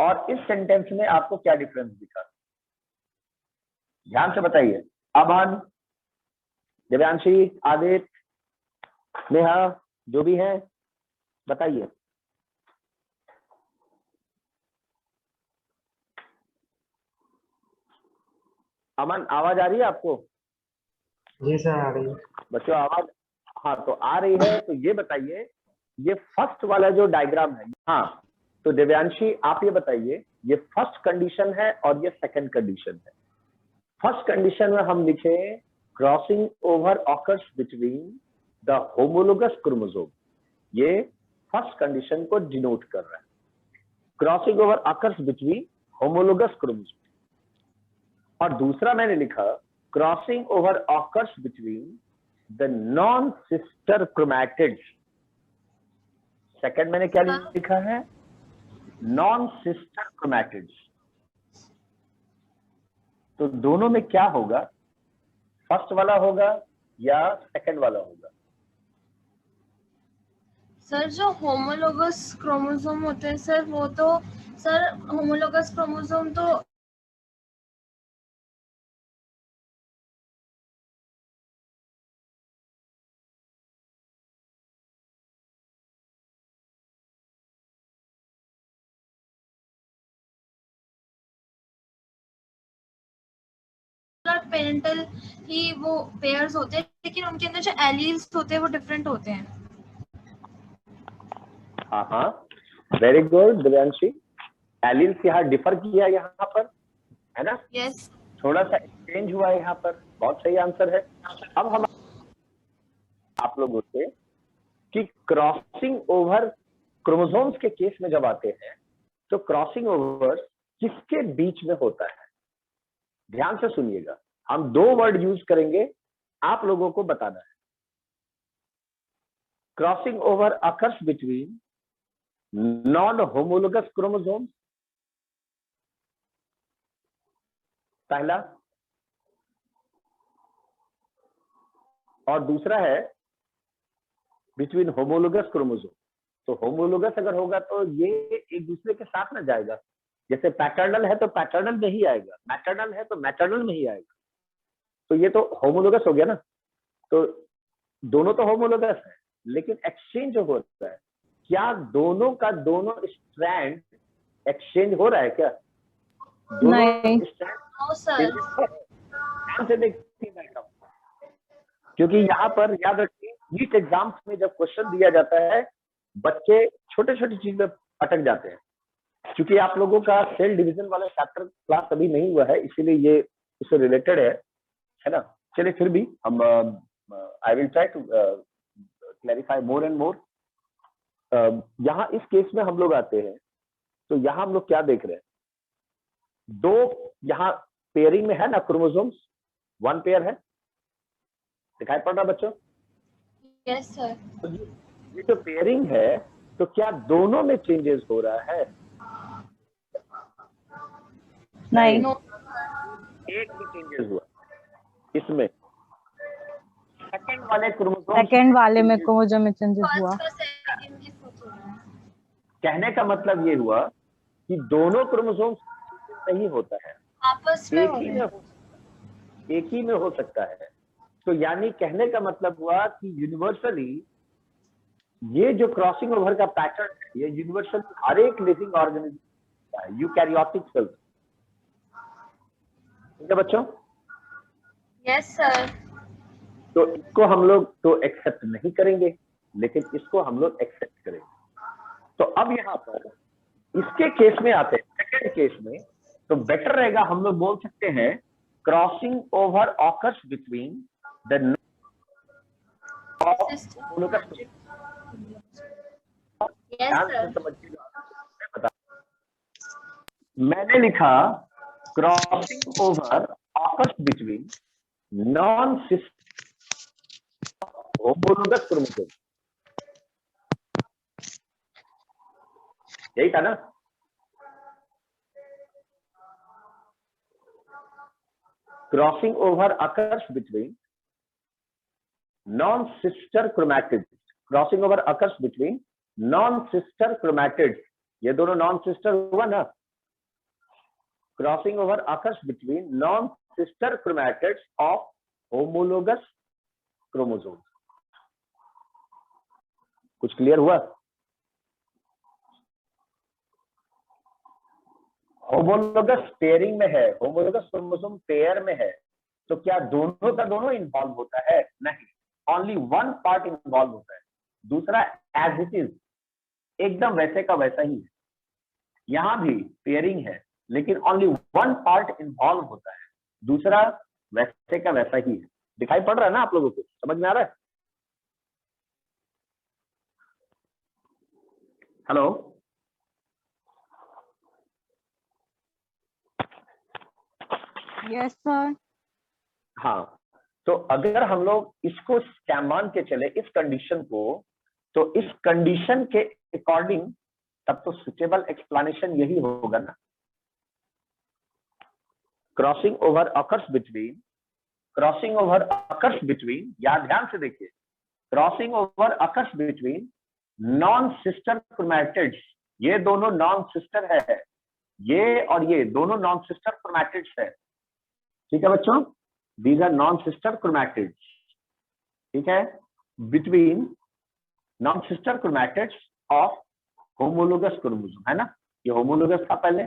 और इस सेंटेंस में आपको क्या डिफरेंस दिखा, ध्यान से बताइए। अमन, दिव्यांशी, आदित्य, नेहा, जो भी है बताइए। अमन, आवाज आ रही है आपको?
जी सर आ रही है।
बच्चों आवाज, हाँ तो आ रही है। तो ये बताइए, ये फर्स्ट वाला जो डायग्राम है, हाँ तो दिव्यांशी आप ये बताइए, ये फर्स्ट कंडीशन है और ये सेकंड कंडीशन है। फर्स्ट कंडीशन में हम लिखे crossing over occurs between the homologous chromosome, ये फर्स्ट कंडीशन को डिनोट कर रहा है, crossing over occurs between homologous chromosome. और दूसरा मैंने लिखा crossing over occurs between the non sister chromatids. Second मैंने क्या लिखा है, नॉन सिस्टर क्रोमैटिड्स। तो दोनों में क्या होगा, फर्स्ट वाला होगा या सेकंड वाला होगा?
सर जो होमोलोगस क्रोमोसोम होते हैं सर, वो तो सर होमोलोगस क्रोमोसोम तो पेरेंटल ही वो पेयर्स होते हैं, लेकिन उनके अंदर जो एलील्स होते हैं वो डिफरेंट होते हैं।
हाँ, वेरी गुड दिव्यांशी। एलील्स यहाँ डिफर किया यहाँ पर, है ना?
यस।
थोड़ा सा एक्सचेंज हुआ है यहाँ पर, बहुत सही आंसर है। अब हम आप लोगों से कि क्रॉसिंग ओवर क्रोमोसोम्स के केस में जब आते हैं तो क्रॉसिंग ओवर किसके बीच में होता है? ध्यान से सुनिएगा, हम दो वर्ड यूज करेंगे, आप लोगों को बताना है। Crossing over occurs between non homologous chromosomes, पहला, और दूसरा है बिटवीन होमोलोगस क्रोमोसोम। तो होमोलोगस अगर होगा तो ये एक दूसरे के साथ ना जाएगा, जैसे पैटर्नल है तो पैटर्नल में ही आएगा, मैटरनल है तो मैटरनल में ही आएगा। तो ये तो होमोलोगस हो गया ना। तो दोनों तो होमोलोगस है, लेकिन एक्सचेंज जो होता है, क्या दोनों का दोनों स्ट्रैंड एक्सचेंज हो रहा है क्या?
नहीं
से देखिए, क्योंकि यहाँ पर याद रखिए नीट एग्जाम्स में जब क्वेश्चन दिया जाता है बच्चे छोटे छोटे चीज में अटक जाते हैं। क्योंकि आप लोगों का सेल डिवीजन वाला चैप्टर क्लास अभी नहीं हुआ है, इसीलिए ये इससे रिलेटेड है ना। चलिए फिर भी हम I will try to clarify more and more. यहाँ इस केस में हम लोग आते हैं तो यहाँ हम लोग क्या देख रहे हैं, दो यहाँ पेयरिंग में है ना क्रोमोसोम्स, वन पेयर है, दिखाई पड़ रहा बच्चों?
Yes sir.
तो ये जो पेयरिंग है तो क्या दोनों में चेंजेस हो रहा है?
नहीं।
एक भी चेंजेस हुआ इसमें, सेकंड वाले क्रोमोसोम,
सेकंड वाले में क्रोमोसोम में चेंजेस हुआ।
कहने का मतलब ये हुआ कि दोनों क्रोमोसोम नहीं होता है,
आपस में
एक ही में हो सकता है। तो यानी कहने का मतलब हुआ कि यूनिवर्सली ये जो क्रॉसिंग ओवर का पैटर्न है ये यूनिवर्सल हर एक लिविंग ऑर्गेनिज्म का है, यूकैरियोटिक सेल्स। ठीक है बच्चों?
Yes sir.
तो इसको हम लोग तो एक्सेप्ट नहीं करेंगे, लेकिन इसको हम लोग एक्सेप्ट करेंगे। तो अब यहाँ पर इसके केस में आते हैं, सेकेंड केस में, तो बेटर रहेगा हम लोग बोल सकते हैं crossing over occurs between the मैंने लिखा crossing over occurs between non sister homologous chromosome, यही था ना? Crossing over occurs between non sister chromatids, crossing over occurs between non sister chromatids, ये दोनों नॉन सिस्टर हुआ ना? Crossing over occurs between non sister chromatids of homologous chromosome. कुछ clear हुआ? Homologous pairing में है, होमोलोगस क्रोमोसोम पेयर में है, तो क्या दोनों का दोनों इन्वॉल्व होता है? नहीं, ओनली वन पार्ट इन्वॉल्व होता है, दूसरा एज इट इज एकदम वैसे का वैसा ही है। यहां भी पेयरिंग है, लेकिन ओनली वन पार्ट इन्वॉल्व होता है, दूसरा वैसे का वैसा ही है। दिखाई पड़ रहा है ना आप लोगों को? समझ में आ रहा है? Hello,
yes sir.
हाँ, तो अगर हम लोग इसको मान के चले इस कंडीशन को, तो इस कंडीशन के अकॉर्डिंग तब तो सुटेबल एक्सप्लेनेशन यही होगा ना, क्रॉसिंग ओवर अकर्स बिटवीन, या ध्यान से देखिए, crossing over occurs between non sister chromatids, ये दोनों नॉन सिस्टर है, ये और ये दोनों नॉन सिस्टर क्रोमैटिड्स है। ठीक है बच्चों, these are non sister chromatids, ठीक है, between non sister chromatids of homologous chromosome, है ना? ये होमोलोगस था पहले,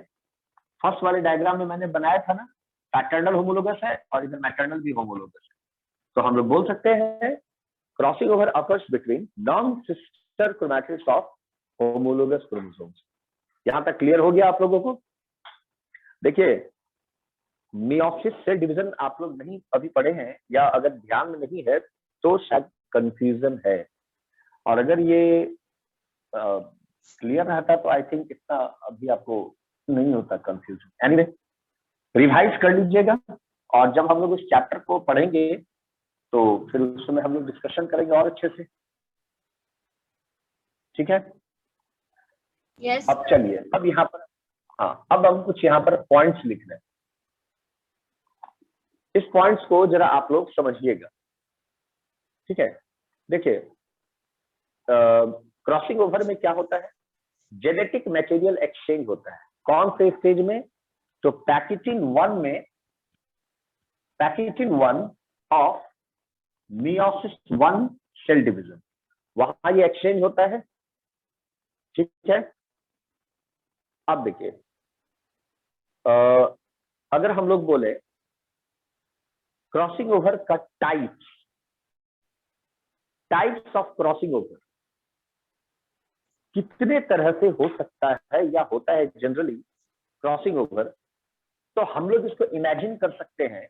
फर्स्ट वाले डायग्राम में मैंने बनाया था ना, पैटर्नल होमोलोगस है और इधर मैटर्नल भी होमोलोगस है। तो हम लोग बोल सकते हैं crossing over occurs between non sister chromatids of homologous chromosomes. यहां तक क्लियर हो गया आप लोगों को? देखिए, मियोसिस सेल डिवीजन आप लोग नहीं अभी पढ़े हैं, या अगर ध्यान में नहीं है तो शायद कंफ्यूजन है, और अगर ये क्लियर रहता तो आई थिंक इतना अभी आपको नहीं होता कंफ्यूजन। एनीवे, रिवाइज कर लीजिएगा, और जब हम लोग उस चैप्टर को पढ़ेंगे तो फिर उसमें हम लोग डिस्कशन करेंगे और अच्छे से। ठीक है?
यस।
अब चलिए, अब यहाँ पर, हाँ, अब हम कुछ यहाँ पर पॉइंट्स लिख रहे हैं। इस पॉइंट्स को जरा आप लोग समझिएगा, ठीक है? देखिए, क्रॉसिंग ओवर में क्या होता है? जेनेटिक मटेरियल एक्सचेंज होता है। कौन से स्टेज में? तो पैकेटिन 1 में, pachytene 1 of meiosis 1 cell division, वहां ये एक्सचेंज होता है। ठीक है? अब देखिए, अगर हम लोग बोले क्रॉसिंग ओवर का टाइप्स ऑफ क्रॉसिंग ओवर कितने तरह से हो सकता है या होता है जनरली क्रॉसिंग ओवर, तो हम लोग इसको इमेजिन कर सकते हैं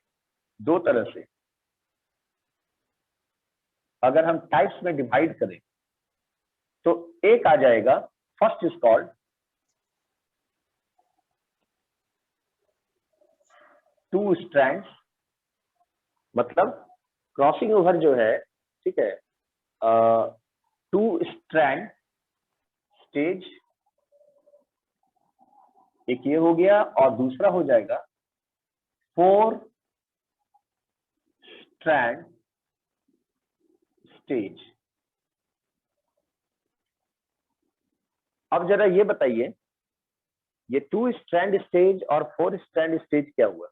दो तरह से। अगर हम टाइप्स में डिवाइड करें तो एक आ जाएगा, first is called two strands, मतलब क्रॉसिंग ओवर जो है, ठीक है, टू स्ट्रैंड स्टेज, एक ये हो गया, और दूसरा हो जाएगा 4 स्ट्रैंड स्टेज। अब जरा ये बताइए, ये 2 स्ट्रैंड स्टेज और 4 स्ट्रैंड स्टेज क्या हुआ?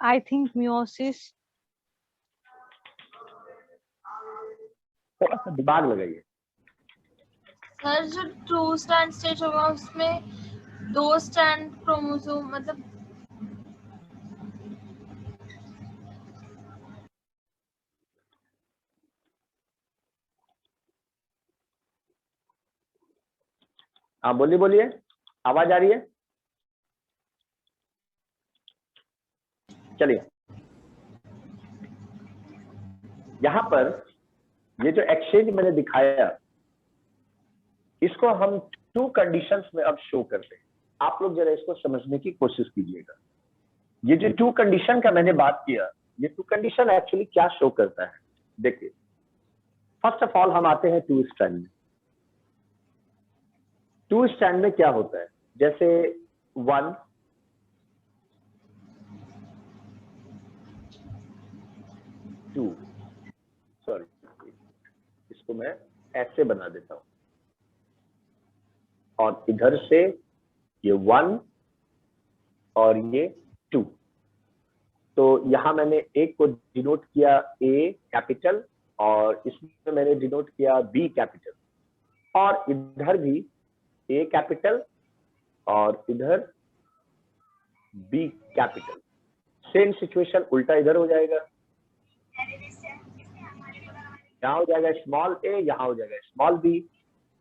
I think meiosis.
थोड़ा सा दिमाग लगाइए।
सर, जो 2 स्ट्रैंड स्टेज होगा उसमें 2 स्ट्रैंड क्रोमोसोम, मतलब
हाँ बोलिए बोलिए, आवाज आ रही है? चलिए, यहां पर ये जो एक्सचेंज मैंने दिखाया, इसको हम 2 कंडीशंस में अब शो करते हैं। आप लोग जरा इसको समझने की कोशिश कीजिएगा। ये जो 2 कंडीशन का मैंने बात किया, ये 2 कंडीशन एक्चुअली क्या शो करता है? देखिए, फर्स्ट ऑफ ऑल हम आते हैं 2 स्टैंड में। 2 स्टैंड में क्या होता है? जैसे 1, 2, सॉरी, इसको मैं ऐसे बना देता हूं, और इधर से ये 1 और ये 2। तो यहां मैंने एक को डिनोट किया ए कैपिटल, और इसमें मैंने डिनोट किया बी कैपिटल, और इधर भी ए कैपिटल और इधर बी कैपिटल। सेम सिचुएशन उल्टा इधर हो जाएगा, यहाँ हो जाएगा स्मॉल ए, यहाँ हो जाएगा स्मॉल बी।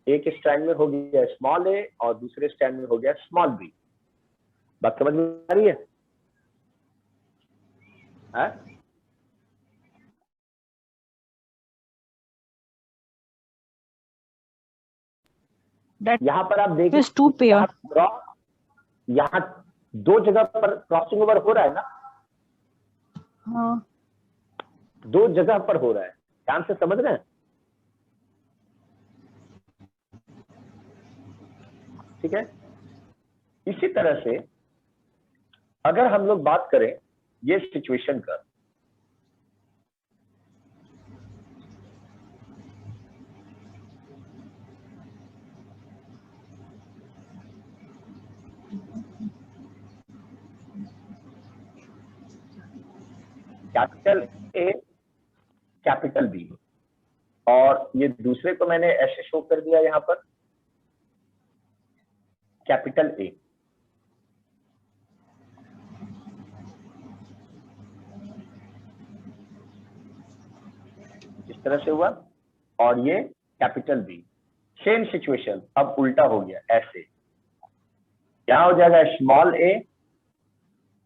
एक स्टैंड में हो गया स्मॉल ए और दूसरे स्टैंड में हो गया स्मॉल बी। बात समझ में आ रही है? यहाँ पर आप देखिए, यहाँ 2 जगह पर क्रॉसिंग ओवर हो रहा है ना?
हाँ
2 जगह पर हो रहा है, ध्यान से समझ रहे हैं? ठीक है। इसी तरह से अगर हम लोग बात करें ये सिचुएशन का, कैपिटल ए कैपिटल बी, और ये दूसरे को मैंने ऐसे शो कर दिया यहाँ पर कैपिटल ए। इस तरह से हुआ, और ये कैपिटल बी। सेम सिचुएशन अब उल्टा हो गया, ऐसे यहां हो जाएगा स्मॉल ए,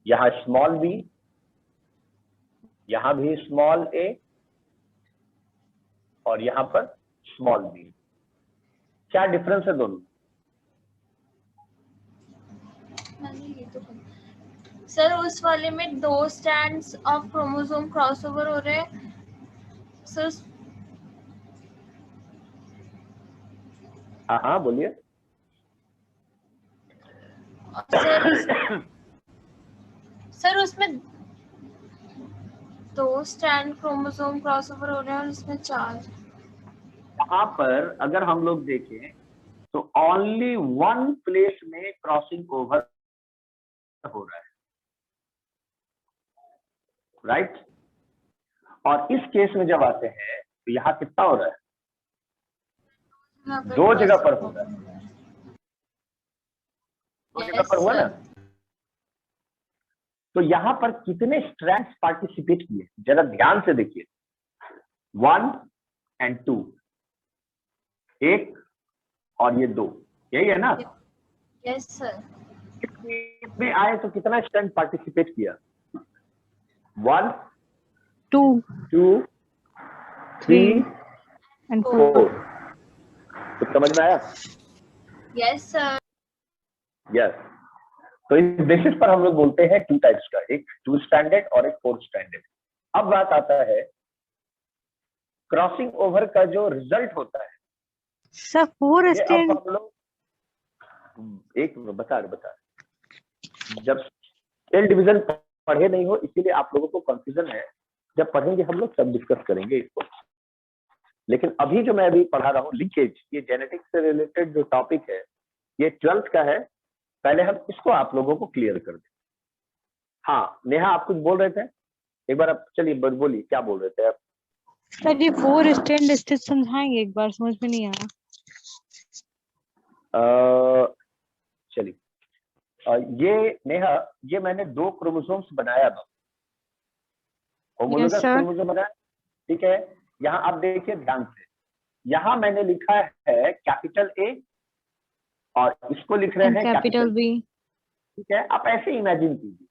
यहां स्मॉल बी, यहां भी स्मॉल ए, और यहां पर स्मॉल बी। क्या डिफरेंस है दोनों?
सर उस वाले में 2 स्ट्रैंड्स ऑफ क्रोमोसोम क्रॉसओवर हो रहे हैं सर।
हाँ बोलिए।
सर उसमें 2 स्ट्रैंड क्रोमोसोम क्रॉसओवर हो रहे हैं और इसमें 4।
यहाँ पर अगर हम लोग देखें तो ओनली 1 प्लेस में क्रॉसिंग ओवर हो रहा है, राइट? और इस केस में जब आते हैं तो यहाँ कितना हो रहा है? 2 जगह पर हो रहा है। 2 जगह पर हुआ ना? तो यहाँ पर कितने स्ट्रैंड्स पार्टिसिपेट किए जरा ध्यान से देखिए। 1 और 2, 1 और ये 2, यही है ना?
Yes sir.
इसमें आए तो कितना स्ट्रैंड पार्टिसिपेट किया? 1
2
2 3
and
4। तो समझ में आया?
Yes sir.
यस। तो इस बेसिस पर हम लोग बोलते हैं 2 टाइप्स का, एक 2 स्टैंडर्ड और एक 4 स्टैंडर्ड। अब बात आता है क्रॉसिंग ओवर का जो रिजल्ट होता है
सर 4 स्टैंड।
हम लोग एक बता रहे, जब सेल डिवीजन पढ़े नहीं हो इसीलिए आप लोगों को कंफ्यूजन है। जब पढ़ेंगे हम लोग सब डिस्कस करेंगे इसको। लेकिन अभी जो मैं अभी पढ़ा रहा हूँ लिंकेज, ये जेनेटिक्स से रिलेटेड जो टॉपिक है ये 12th का है। पहले हम इसको आप लोगों को क्लियर कर दें। हाँ नेहा, आप कुछ बोल रहे थे, एक बार आप चलिए बोलिए, क्या बोल रहे थे आप?
सर ये 4 स्टैंड स्टेज समझाएंगे एक बार, समझ में नहीं आया।
चलिए, ये नेहा, ये मैंने 2 क्रोमोसोम्स बनाया था, होमोलोगस क्रोमोसोम बनाया, ठीक है? यहाँ आप देखिए ध्यान से, यहाँ मैंने लिखा है कैपिटल ए और इसको लिख रहे हैं
कैपिटल बी।
ठीक है, आप ऐसे इमेजिन कीजिए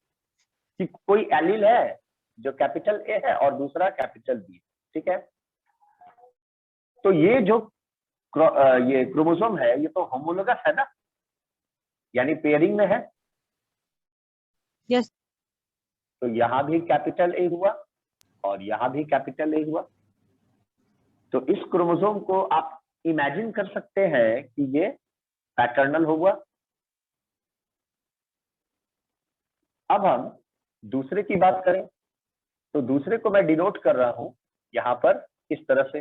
कि कोई एलील है जो कैपिटल ए है और दूसरा कैपिटल बी, ठीक है। तो ये जो ये क्रोमोसोम है ये तो होमोलोगस है ना, यानी पेयरिंग में है।
यस।
तो यहाँ भी कैपिटल ए हुआ और यहाँ भी कैपिटल ए हुआ। तो इस क्रोमोसोम को आप इमेजिन कर सकते हैं कि ये पैटर्नल होगा। अब हम दूसरे की बात करें तो दूसरे को मैं डिनोट कर रहा हूं यहां पर इस तरह से,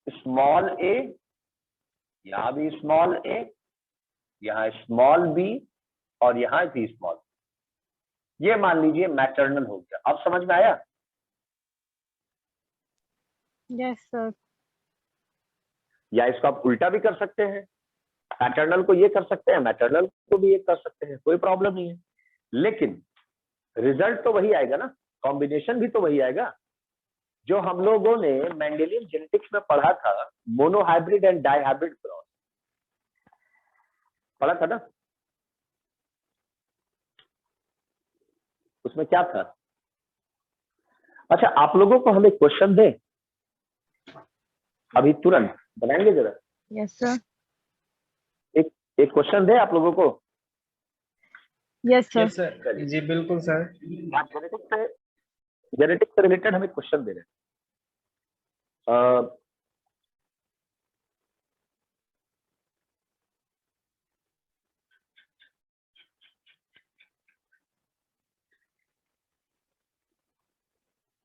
स्मॉल ए, यहां भी स्मॉल ए, यहां स्मॉल बी और यहां भी स्मॉल। ये मान लीजिए मैटरनल हो गया। अब समझ में आया?
Yes sir.
या इसको आप उल्टा भी कर सकते हैं, पैटर्नल को ये कर सकते हैं, मैटरनल को भी ये कर सकते हैं, कोई प्रॉब्लम नहीं है। लेकिन रिजल्ट तो वही आएगा ना, कॉम्बिनेशन भी तो वही आएगा जो हम लोगों ने मेंडेलियन जेनेटिक्स में पढ़ा था, मोनोहाइब्रिड एंड डाइहाइब्रिड क्रॉस पढ़ा था ना। उसमें क्या था? अच्छा, आप लोगों को हम एक क्वेश्चन दें अभी तुरंत, बनाएंगे जरा?
Yes sir.
एक क्वेश्चन दें आप लोगों को?
Yes sir.
यस सर, जी बिल्कुल सर।
आप जेनेटिक्स से रिलेटेड हम एक क्वेश्चन दे रहे हैं।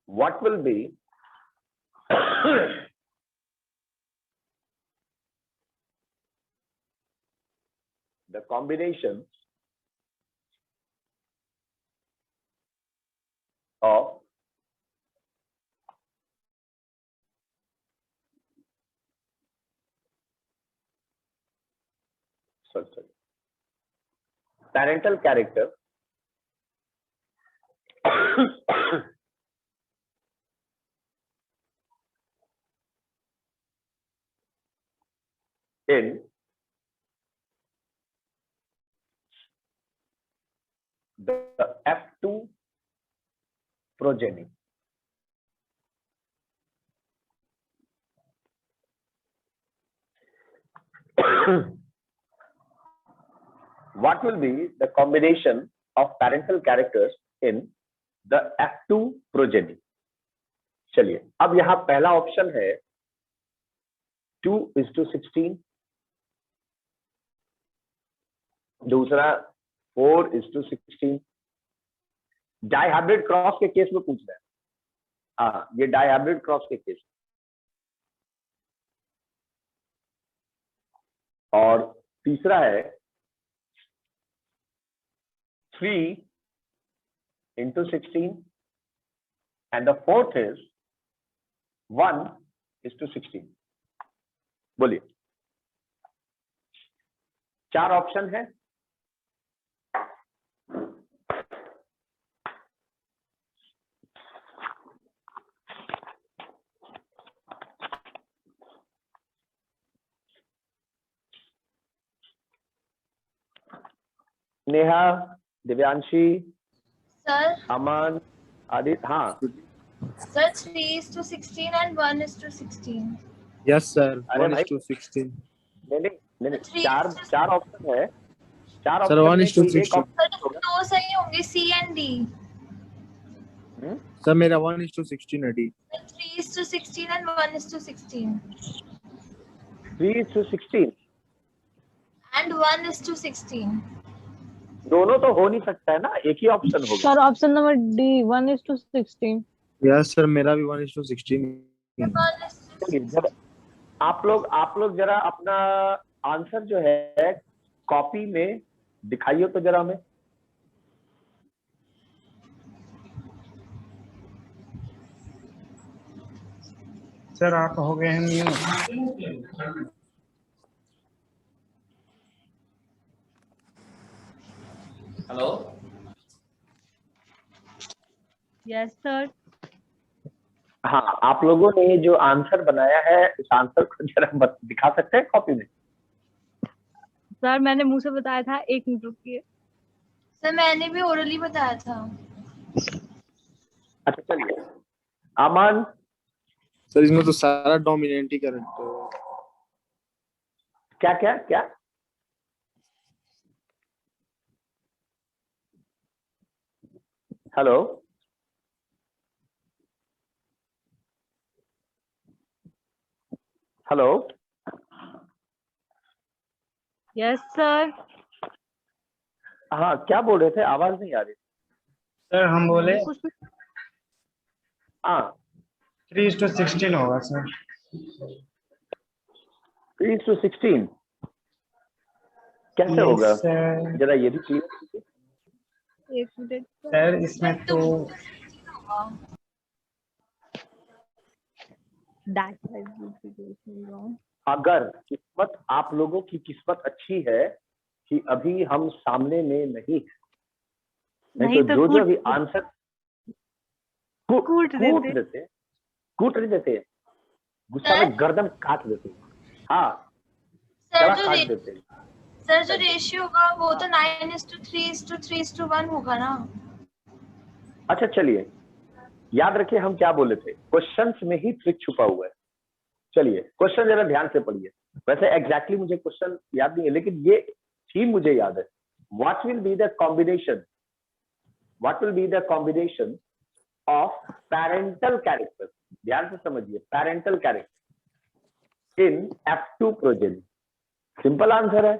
What will be the combination of parental character in the F2 progeny? What will be the combination of parental characters in the F2 progeny? चलिए, अब यहां पहला ऑप्शन है 2:16, दूसरा 4:16। डाइहाइब्रिड क्रॉस के केस में पूछ रहे हैं। हाँ, ये डाइहाइब्रिड क्रॉस के केस। और तीसरा है 3:16 and the fourth is 1:16। बोलिए, 4 ऑप्शन है। नेहा, दिव्यांशी,
सर
अमन, आदित्य। हाँ
सर 3:16 and 1:16।
Yes, sir.
अरे
1:16.
नहीं,
Three
चार ऑप्शन है। चार
Sir,
ऑप्शन
1:16.
सर दो सही होंगे, सी एंड डी।
Sir, मेरा 1:16 है D.
3:16 and 1:16
3:16
and 1:16।
दोनों तो हो नहीं सकता है ना, एक ही ऑप्शन होगा।
Sir option number D 1:16।
Yes, sir. मेरा भी 1:16.
चलिए, जब आप लोग जरा अपना आंसर जो है कॉपी में दिखाइए तो जरा हमें।
सर आप हो गए हैं म्यूट।
Hello,
yes sir.
हाँ, आप लोगों ने जो आंसर बनाया है इस आंसर को जरा दिखा सकते हैं कॉपी में?
सर मैंने मुंह से बताया था, 1 मिनट रुकिए।
सर मैंने भी ओरली बताया था।
अच्छा चलिए, अमन
सर इसमें तो सारा डोमिनेंट ही करेक्ट है।
क्या क्या क्या? Hello, hello,
yes sir.
हाँ क्या बोल रहे थे? आवाज नहीं आ रही।
सर हम बोले
कुछ
हाँ
3:16 होगा सर।
3:16 कैसे
Yes,
होगा?
सर।
जरा ये भी क्लियर।
1 मिनट
सर इसमें तो
अगर किस्मत, आप लोगों की किस्मत अच्छी है कि अभी हम सामने में नहीं है, नहीं तो जो भी आंसर कूट देते, कूट नहीं देते, गुस्सा में गर्दन काट देते। हाँ
सर
गला
जो
काट देते।
सर जो रेशियो होगा वो तो 9:3:3:1 होगा ना।
अच्छा चलिए, याद रखिए हम क्या बोले थे, क्वेश्चंस में ही ट्रिक छुपा हुआ है। चलिए क्वेश्चन जरा ध्यान से पढ़िए। वैसे एग्जैक्टली मुझे क्वेश्चन याद नहीं है, लेकिन ये थीम मुझे याद है। What will be the combination, what will be the combination of parental character, ध्यान से समझिए, parental character in F2 progeny. Simple answer है।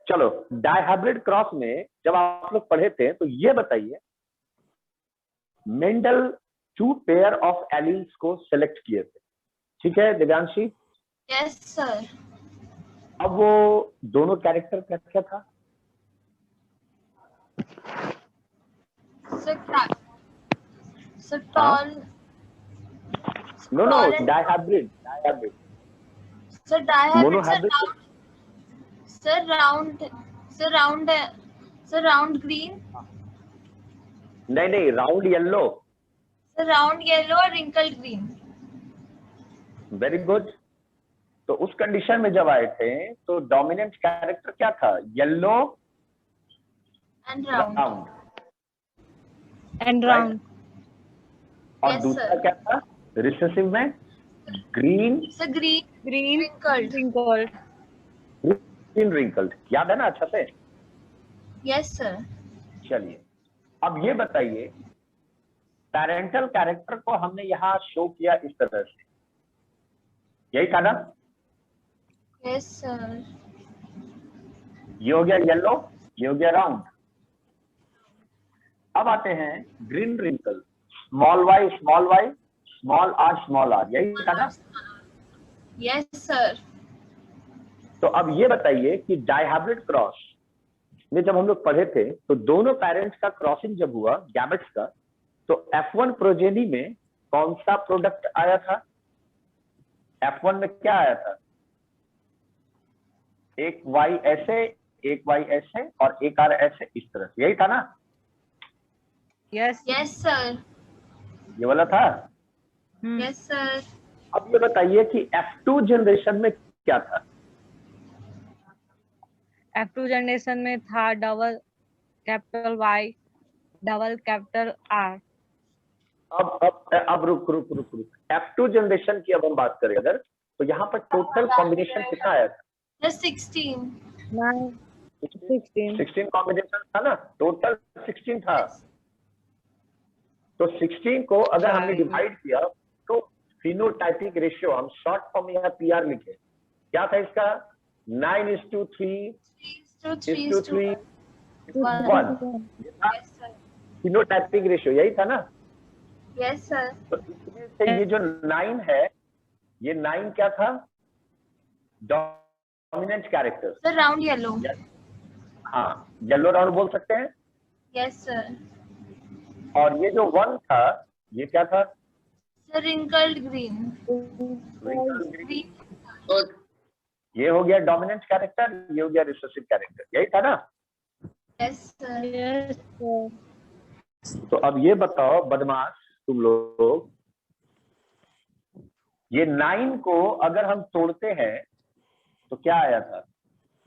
चलो, डायहाइब्रिड क्रॉस में जब आप लोग पढ़े थे तो ये बताइए, मेंडल 2 पेयर ऑफ एलील्स को सेलेक्ट किए थे, ठीक है दिव्यांशी?
Yes sir.
अब वो दोनों कैरेक्टर का क्या था?
Sir tall,
no no, dihybrid, dihybrid,
sir dihybrid,
monohybrid,
sir round, sir round, sir round green,
नहीं नहीं, round yellow.
Sir round yellow और रिंकल ग्रीन।
Very good. तो उस कंडीशन में जब आए थे तो डोमिनेंट कैरेक्टर क्या था? Yellow
and round,
right. और
Yes,
दूसरा
sir.
क्या था रिसेसिव में? Green,
sir green
green
wrinkled.
Green wrinkled. याद है ना अच्छा से?
Yes sir.
चलिए अब ये बताइए, पैरेंटल कैरेक्टर को हमने यहाँ शो किया इस तरह से, यही था ना?
Yes sir.
ये हो गया येलो, ये हो गया राउंड। अब आते हैं green wrinkle, small Y small Y, small R, यही था ना?
Yes sir.
तो अब ये बताइए कि डायहाइब्रिड क्रॉस में जब हम लोग पढ़े थे तो दोनों पेरेंट्स का क्रॉसिंग जब हुआ गैमेट्स का, तो F1 प्रोजेनी में कौन सा प्रोडक्ट आया था? F1 में क्या आया था? एक Y ऐसे, एक Y ऐसे और एक R ऐसे, इस तरह से, यही था ना?
Yes
yes sir.
ये वाला था।
Yes sir.
अब ये बताइए कि F2 जनरेशन में क्या था?
F2 जनरेशन में था double capital Y, double capital R।
अब रुक। F2 जनरेशन की अब हम बात करें अगर, तो यहाँ पर टोटल कॉम्बिनेशन कितना आया था?
16।
16 कॉम्बिनेशन था ना, टोटल 16 था। तो 16 को अगर हमने डिवाइड किया तो फिनोटाइपिक रेशियो, हम शॉर्ट फॉर्म में यहाँ PR लिखे, क्या था इसका? 9:3:3:1। फिनोटाइपिक रेशियो यही था ना?
Yes sir.
तो इसमें से ये जो 9 है, ये 9 क्या था? Dominant character.
Sir round yellow.
हाँ, येलो राउंड बोल सकते हैं।
Yes sir.
और ये जो 1 था, ये क्या था?
Sir wrinkled green.
ये हो गया डोमिनेंट कैरेक्टर, ये हो गया रिसेसिव कैरेक्टर, यही था ना?
Yes sir.
तो अब ये बताओ बदमाश, तुम लोग, ये 9 को अगर हम तोड़ते हैं तो क्या आया था?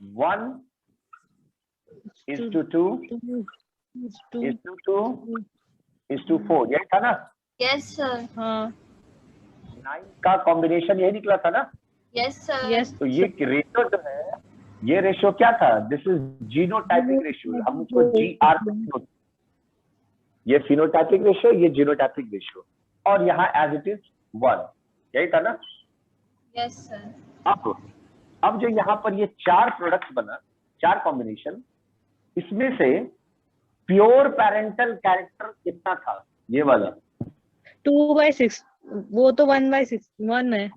1:2:2:4, यही था ना?
Yes sir.
हाँ
9 का कॉम्बिनेशन यही निकला था ना?
Yes sir.
यस
तो ये रेशियो जो है, ये रेशियो क्या था? दिस इज जीनोटाइपिक रेशियो, हम इसको GR, ये फिनोटाइपिक रेशियो, ये जीनोटाइपिक रेशियो, और यहाँ एज इट इज 1, यही था ना?
Yes sir.
अब जो यहाँ पर ये 4 प्रोडक्ट्स बना, 4 कॉम्बिनेशन, इसमें से प्योर पेरेंटल कैरेक्टर कितना था? ये वाला
2/6, वो तो 1/6 है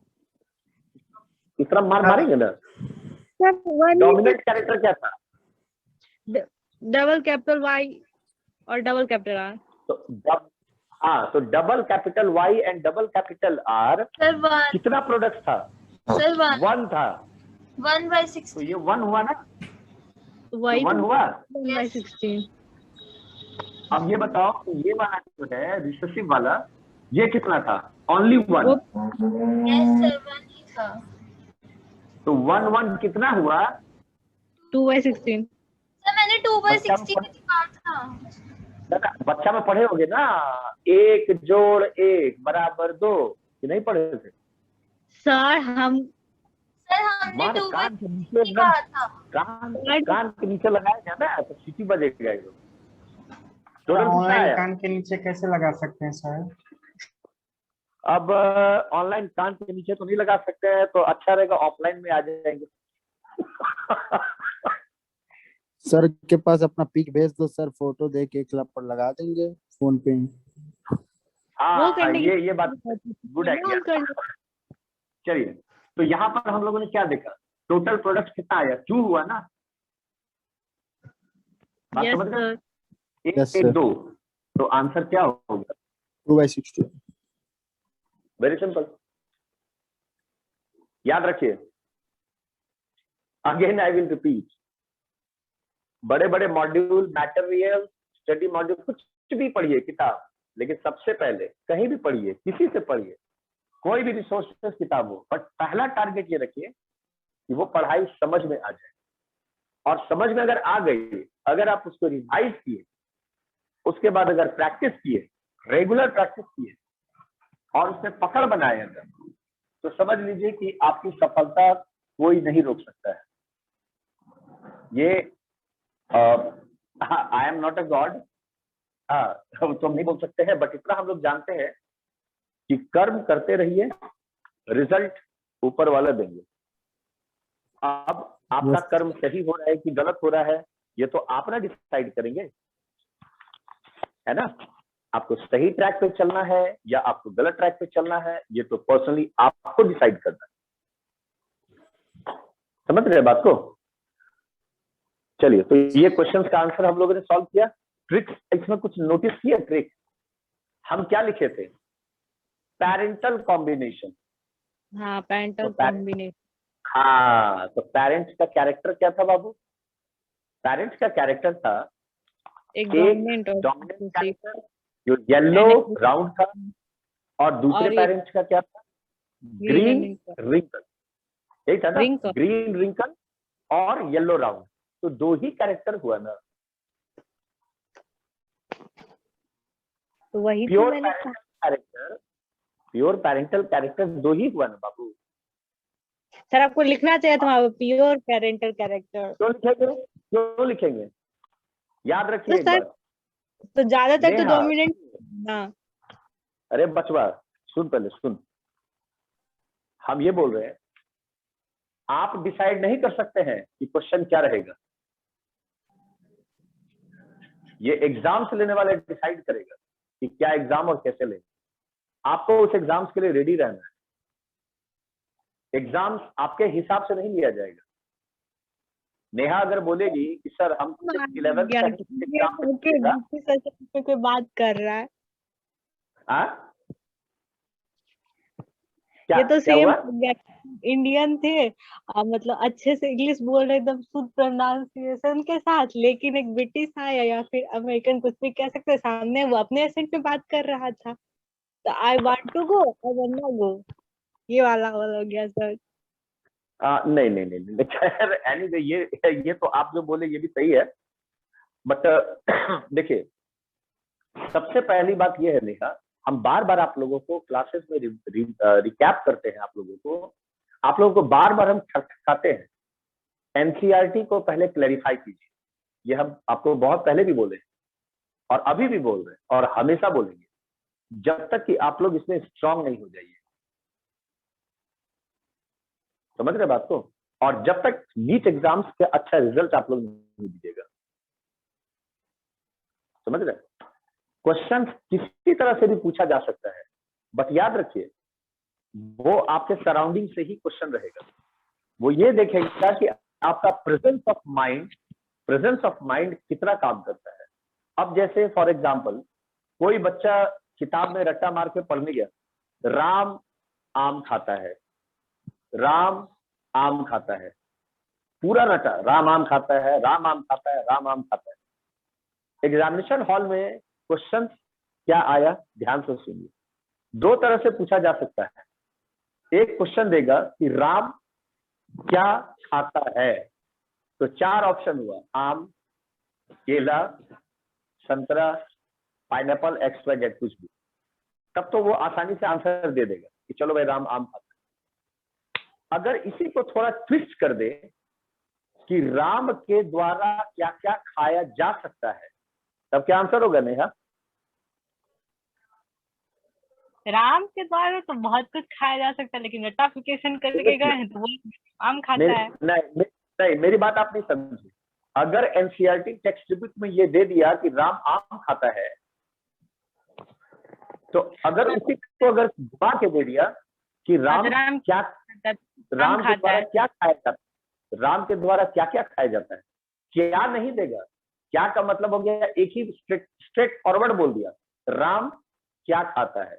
इतना मारेंगे ना।
सर।
डोमिनेंट कैरेक्टर क्या था?
डबल कैपिटल Y और डबल कैपिटल R।
तो double capital Y and double capital R,
sir 1।
कितना प्रोडक्ट था?
सर 1।
1 था।
1/16।
तो ये 1 हुआ ना?
वही
1 हुआ।
1/16।
अब ये बताओ कि ये वाला जो है रिसेसिव वाला, ये कितना था? ओनली 1।
यस सर 1 ही था।
तो 1 कितना हुआ?
2/16।
सर मैंने 2/16 निकाला था।
बच्चा में पढ़े होगे ना, 1 जोड़ 1 बराबर 2, कि नहीं पढ़े थे?
सर हमने
कान
2/16 निकाला था।
कान के नीचे लगाया गया ना तो सीटी बजेगा एकदम। टोटल कितना
ऑनलाइन
आया?
कान के नीचे कैसे लगा सकते हैं सर?
अब ऑनलाइन कान के नीचे तो नहीं लगा सकते हैं, तो अच्छा रहेगा ऑफलाइन में आ जाएंगे।
सर के पास अपना पिक भेज दो सर, फोटो दे के क्लब पर लगा देंगे फोन पे।
हाँ ये बात गुड आइडिया। चलिए, तो यहाँ पर हम लोगों ने क्या देखा? टोटल प्रोडक्ट कितना आया? 2 हुआ ना? बात
यस
समझ गए?
सर।
1
Yes,
1
sir.
2, तो आंसर क्या होगा?
2/16।
वेरी सिंपल, याद रखिए। अगेन आई विल रिपीट, बड़े बड़े मॉड्यूल, मटेरियल, स्टडी मॉड्यूल, कुछ भी पढ़िए किताब, लेकिन सबसे पहले कहीं भी पढ़िए, किसी से पढ़िए, कोई भी रिसोर्सेस किताब हो, बट पहला टारगेट ये रखिए कि वो पढ़ाई समझ में आ जाए। और समझ में अगर आ गई, अगर आप उसको रिवाइज किए, उसके बाद अगर प्रैक्टिस किए, रेगुलर प्रैक्टिस किए और उसमें पकड़ बनाए अगर, तो समझ लीजिए कि आपकी सफलता कोई नहीं रोक सकता है। ये I am not a God, तो हम नहीं बोल सकते हैं, बट इतना हम लोग जानते हैं कि कर्म करते रहिए, रिजल्ट ऊपर वाला देंगे। अब आपका कर्म सही हो रहा है कि गलत हो रहा है, ये तो आप ना डिसाइड करेंगे, है ना? आपको सही ट्रैक पे चलना है या आपको गलत ट्रैक पे चलना है, ये तो पर्सनली आपको डिसाइड करना है। समझ रहे बात को? चलिए, तो ये क्वेश्चंस का आंसर हम लोगों ने सॉल्व किया। ट्रिक्स इसमें कुछ नोटिस किया? ट्रिक हम क्या लिखे थे? Parental combination.
हाँ पेरेंटल कॉम्बिनेशन।
हाँ, तो पेरेंट्स का कैरेक्टर क्या था बाबू? पेरेंट्स का कैरेक्टर था
एक
डोमिनेंट कैरेक्टर जो येलो राउंड था, और दूसरे पेरेंट्स का क्या था? Green wrinkle. यही था ना? ग्रीन रिंकल और येलो राउंड, तो 2 ही कैरेक्टर हुआ ना।
तो वही
प्योर
तो मैंने
प्योर पेरेंटल कैरेक्टर 2 ही हुआ ना बाबू।
सर आपको लिखना चाहिए था प्योर पेरेंटल कैरेक्टर।
क्यों लिखेंगे? याद रखिए एक बात,
तो ज्यादातर तो डोमिनेंट ना।
अरे बचवा सुन, पहले सुन, हम ये बोल रहे हैं, आप डिसाइड नहीं कर सकते हैं कि क्वेश्चन क्या रहेगा। ये एग्जाम से लेने वाला डिसाइड करेगा कि क्या एग्जाम और कैसे लेंगे। आपको उस एग्जाम्स के लिए रेडी रहना है। एग्जाम्स आपके हिसाब से नहीं लिया जाएगा। नेहा अगर बोलेगी कि सर हम 11th का
कोई बात कर रहा है, ये तो सेम इंडियन थे, मतलब अच्छे से इंग्लिश बोल रहे, एकदम शुद्ध प्रोनाउंसिएशन के साथ, लेकिन एक ब्रिटिश आया या फिर अमेरिकन, कुछ भी कह सकते, सामने वो अपने एसेंट में बात कर रहा था। तो I want to go I want not go, ये वाला हो गया सर।
नहीं नहीं नहीं नहीं, खैर एनीवे ये तो आप जो बोले ये भी सही है, बट देखिए सबसे पहली बात ये है नेहा, हम बार बार आप लोगों को क्लासेस में रिकैप करते हैं, आप लोगों को बार बार हम थकाते हैं। एनसीईआरटी को पहले क्लैरिफाई कीजिए, ये हम आपको बहुत पहले भी बोले और अभी भी बोल रहे हैं और हमेशा बोलेंगे, जब तक कि आप लोग इसमें स्ट्रांग नहीं हो जाइए, समझ रहे बात को, और जब तक नीट एग्जाम्स के अच्छा रिजल्ट आप लोग नहीं दीजिएगा, समझ रहे। क्वेश्चन किसी तरह से भी पूछा जा सकता है, बट याद रखिए वो आपके सराउंडिंग से ही क्वेश्चन रहेगा, वो ये देखेगा कि आपका प्रेजेंस ऑफ माइंड कितना काम करता है। अब जैसे फॉर एग्जांपल कोई बच्चा किताब में रट्टा मार के पढ़ने गया, राम आम खाता है, राम आम खाता है, पूरा रटा राम आम खाता है, राम आम खाता है, राम आम खाता है। एग्जामिनेशन हॉल में क्वेश्चन क्या आया, ध्यान से सुनिए। दो तरह से पूछा जा सकता है, एक क्वेश्चन देगा कि राम क्या खाता है, तो चार ऑप्शन हुआ, आम, केला, संतरा, पाइनएप्पल, एक्स्ट्रा जेड, कुछ भी, तब तो वो आसानी से आंसर दे देगा कि चलो भाई राम आम खाता है। अगर इसी को थोड़ा ट्विस्ट कर दे कि राम के द्वारा क्या क्या खाया जा सकता है, तब क्या आंसर होगा नेहा?
राम के द्वारा तो बहुत कुछ खाया जा सकता है, लेकिन रट्टाफिकेशन करके गए हैं तो वो आम खाता है।
नहीं, मेरी बात आप नहीं समझे। अगर एनसीईआरटी टेक्स्ट बुक में ये दे दिया कि राम आम खाता है, तो अगर उसी को अगर घुमा के दे दिया कि राम के द्वारा क्या खाया जाता है, राम के द्वारा क्या क्या खाया जाता है, क्या नहीं देगा, क्या का मतलब हो गया एक ही स्ट्रेट फॉरवर्ड बोल दिया, राम क्या खाता है।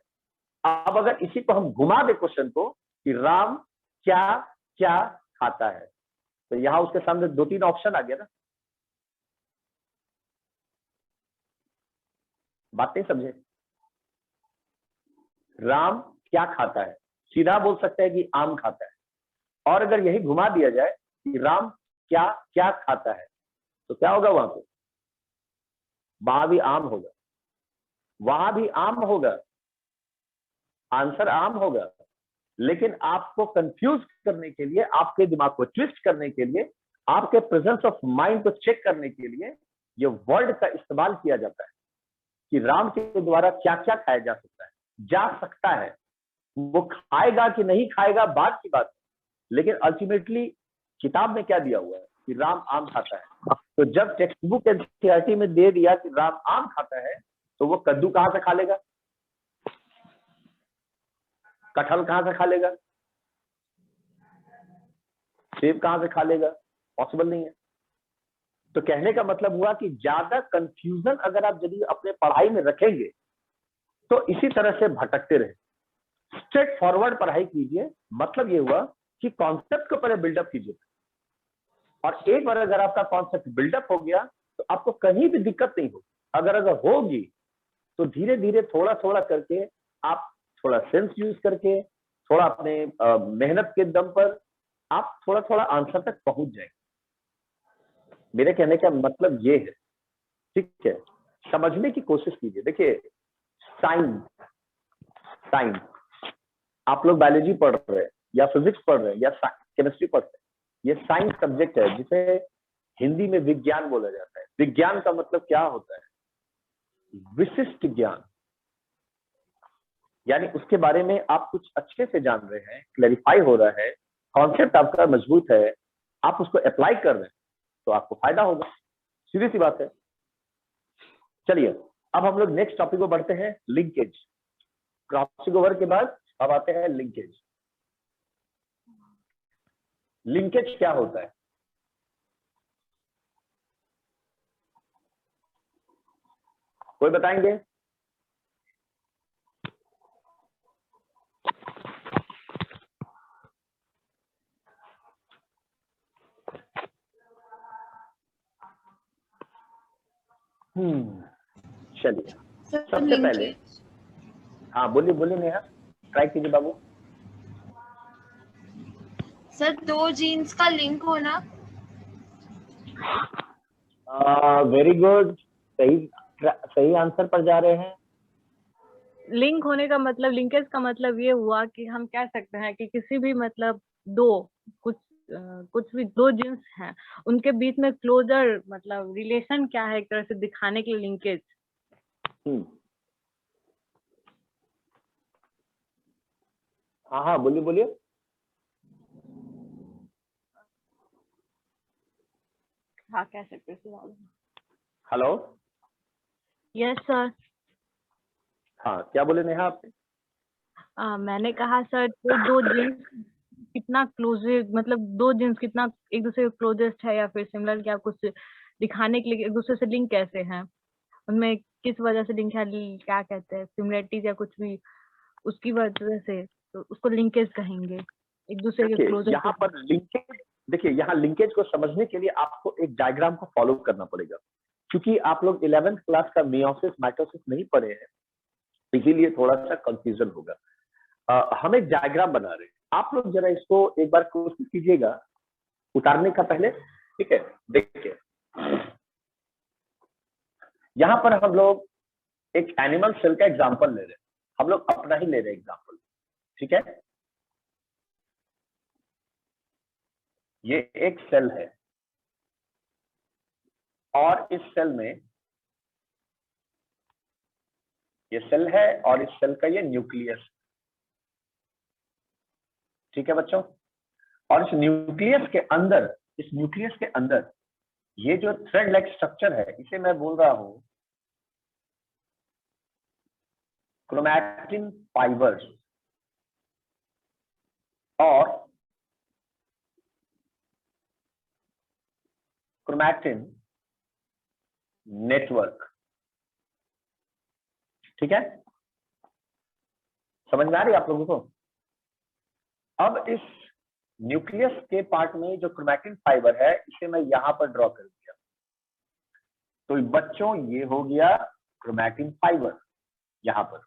अब अगर इसी को हम घुमा दे क्वेश्चन को कि राम क्या क्या खाता है, तो यहां उसके सामने दो तीन ऑप्शन आ गया ना, बात नहीं समझे। राम क्या खाता है, सीधा बोल सकते हैं कि आम खाता है, और अगर यही घुमा दिया जाए कि राम क्या क्या खाता है, तो क्या होगा वहां पे, वहां भी आम होगा, वहां भी आम होगा, आंसर आम होगा, लेकिन आपको कंफ्यूज करने के लिए, आपके दिमाग को ट्विस्ट करने के लिए, आपके प्रेजेंस ऑफ माइंड को चेक करने के लिए ये वर्ड का इस्तेमाल किया जाता है कि राम के द्वारा क्या क्या खाया जा सकता है। वो खाएगा कि नहीं खाएगा बात की बात है, लेकिन अल्टीमेटली किताब में क्या दिया हुआ है कि राम आम खाता है। तो जब टेक्स्ट बुक एनसीईआरटी में दे दिया कि राम आम खाता है, तो वो कद्दू कहां से खा लेगा, कटहल कहां से खा लेगा, सेब कहां से खा लेगा, पॉसिबल नहीं है। तो कहने का मतलब हुआ कि ज्यादा कंफ्यूजन अगर आप यदि अपने पढ़ाई में रखेंगे तो इसी तरह से भटकते रहे। स्ट्रेट फॉरवर्ड पढ़ाई कीजिए, मतलब ये हुआ कि कॉन्सेप्ट को पहले बिल्डअप कीजिए, और एक बार अगर आपका कॉन्सेप्ट बिल्डअप हो गया तो आपको कहीं भी दिक्कत नहीं होगी। अगर होगी तो धीरे धीरे थोड़ा थोड़ा करके आप थोड़ा सेंस यूज करके, थोड़ा अपने मेहनत के दम पर आप थोड़ा थोड़ा आंसर तक पहुंच जाएंगे। मेरे कहने का मतलब ये है, ठीक है, समझने की कोशिश कीजिए। देखिए साइंस आप लोग बायोलॉजी पढ़ रहे हैं या फिजिक्स पढ़ रहे हैं या केमिस्ट्री पढ़ रहे हैं, ये साइंस सब्जेक्ट है जिसे हिंदी में विज्ञान बोला जाता है। विज्ञान का मतलब क्या होता है, विशिष्ट ज्ञान, यानी उसके बारे में आप कुछ अच्छे से जान रहे हैं, क्लैरिफाई हो रहा है, कॉन्सेप्ट आपका मजबूत है, आप उसको अप्लाई कर रहे हैं, तो आपको फायदा होगा, सीधी सी बात है। चलिए अब हम लोग नेक्स्ट टॉपिक को बढ़ते हैं, लिंकेज। क्रॉसिंग ओवर के बाद अब आते हैं लिंकेज। लिंकेज क्या होता है, कोई बताएंगे? चलिए सबसे पहले हाँ बोलिए बोलिए नेहा, ट्राई कीजिए बाबू।
सर दो जीन्स का लिंक होना।
वेरी गुड, सही सही आंसर पर जा रहे हैं।
लिंक होने का मतलब, लिंकेज का मतलब ये हुआ कि हम कह सकते हैं कि किसी भी मतलब दो कुछ भी दो जींस हैं, उनके बीच में क्लोजर मतलब रिलेशन क्या है, एक तरह से दिखाने के लिए लिंकेज।
हाँ हाँ बोलिए बोलिए।
हाँ कह सकते हैं।
Hello,
yes sir.
हाँ क्या बोले नेहा आपने?
मैंने कहा सर दो जींस कितना क्लोजेस्ट, मतलब दो जींस कितना एक दूसरे के क्लोजेस्ट है या फिर सिमिलर, क्या कुछ दिखाने के लिए एक दूसरे से लिंक कैसे हैं, उनमें किस वजह से लिंक है, क्या कहते हैं सिमिलरिटीज या कुछ भी, उसकी वजह से तो उसको लिंकेज कहेंगे, एक दूसरे के
देखिए
क्लोजर।
यहाँ पर लिंकेज, देखिए यहाँ लिंकेज को समझने के लिए आपको एक डायग्राम को फॉलो करना पड़ेगा, क्योंकि आप लोग 11th क्लास का मियोसिस माइटोसिस नहीं पढ़े हैं, इसीलिए थोड़ा सा कंफ्यूजन होगा। हम एक डायग्राम बना रहे हैं, आप लोग जरा इसको एक बार कोशिश कीजिएगा उतारने का पहले, ठीक है? देखिए यहाँ पर हम लोग एक एनिमल सेल का एग्जांपल ले रहे हैं, हम लोग अपना ही ले रहे हैं एग्जांपल, ठीक है? ये एक सेल है और इस सेल में ये सेल है और इस सेल का ये न्यूक्लियस, ठीक है बच्चों? और इस न्यूक्लियस के अंदर ये जो थ्रेड लाइक स्ट्रक्चर है, इसे मैं बोल रहा हूं क्रोमैटिन फाइबर्स और क्रोमैटिन नेटवर्क, ठीक है? समझ में आ रही है आप लोगों को? अब इस न्यूक्लियस के पार्ट में जो क्रोमैटिन फाइबर है, इसे मैं यहां पर ड्रॉ कर दिया, तो बच्चों ये हो गया क्रोमैटिन फाइबर यहां पर,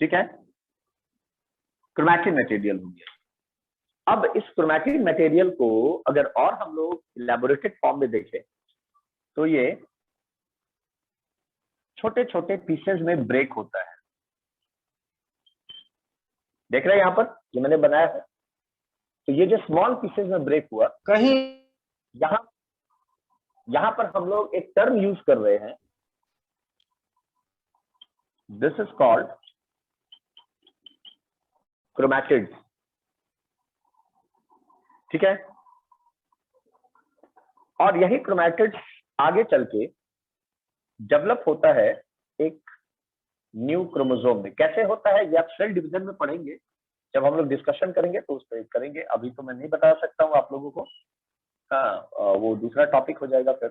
ठीक है? क्रोमैटिन मटेरियल हो गया। अब इस क्रोमैटिन मटेरियल को अगर और हम लोग इलैबोरेटेड फॉर्म में देखें तो ये छोटे छोटे पीसेस में ब्रेक होता है, देख रहे हैं यहां पर जो मैंने बनाया है? तो ये जो स्मॉल पीसेस में ब्रेक हुआ,
कहीं
यहां पर हम लोग एक टर्म यूज कर रहे हैं, दिस इज कॉल्ड क्रोमैटिड्स, ठीक है? और यही क्रोमैटिड्स आगे चल के डेवलप होता है एक न्यू क्रोमोसोम में। कैसे होता है ये आप सेल डिवीजन में पढ़ेंगे, जब हम लोग डिस्कशन करेंगे तो उस पर करेंगे, अभी तो मैं नहीं बता सकता हूँ आप लोगों को, हाँ वो दूसरा टॉपिक हो जाएगा फिर।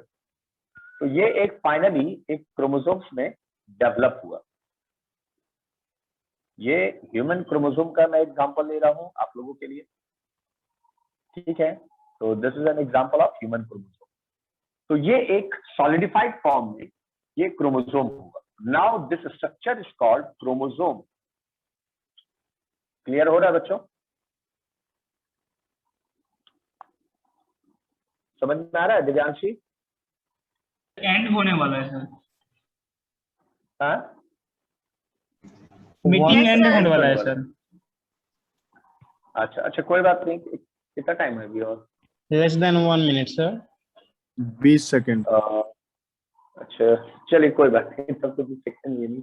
तो ये एक फाइनली एक क्रोमोसोम्स में डेवलप हुआ। ये ह्यूमन क्रोमोसोम का मैं एग्जांपल ले रहा हूं आप लोगों के लिए, ठीक है? तो this is an example of human chromosome. तो ये एक सॉलिडिफाइड फॉर्म में ये क्रोमोसोम होगा। Now this structure is called chromosome. Clear हो रहा है बच्चों? समझ में आ रहा है दिव्यांशी?
एंड होने वाला है सर,
हाँ
मीटिंग
Yes,
एंड
sir.
होने वाला है सर।
अच्छा अच्छा, कोई बात नहीं, कितना टाइम है अभी और?
Less than 1 minute sir.
20 second.
अच्छा चलिए कोई बात नहीं, तब तो सेकंड ये नहीं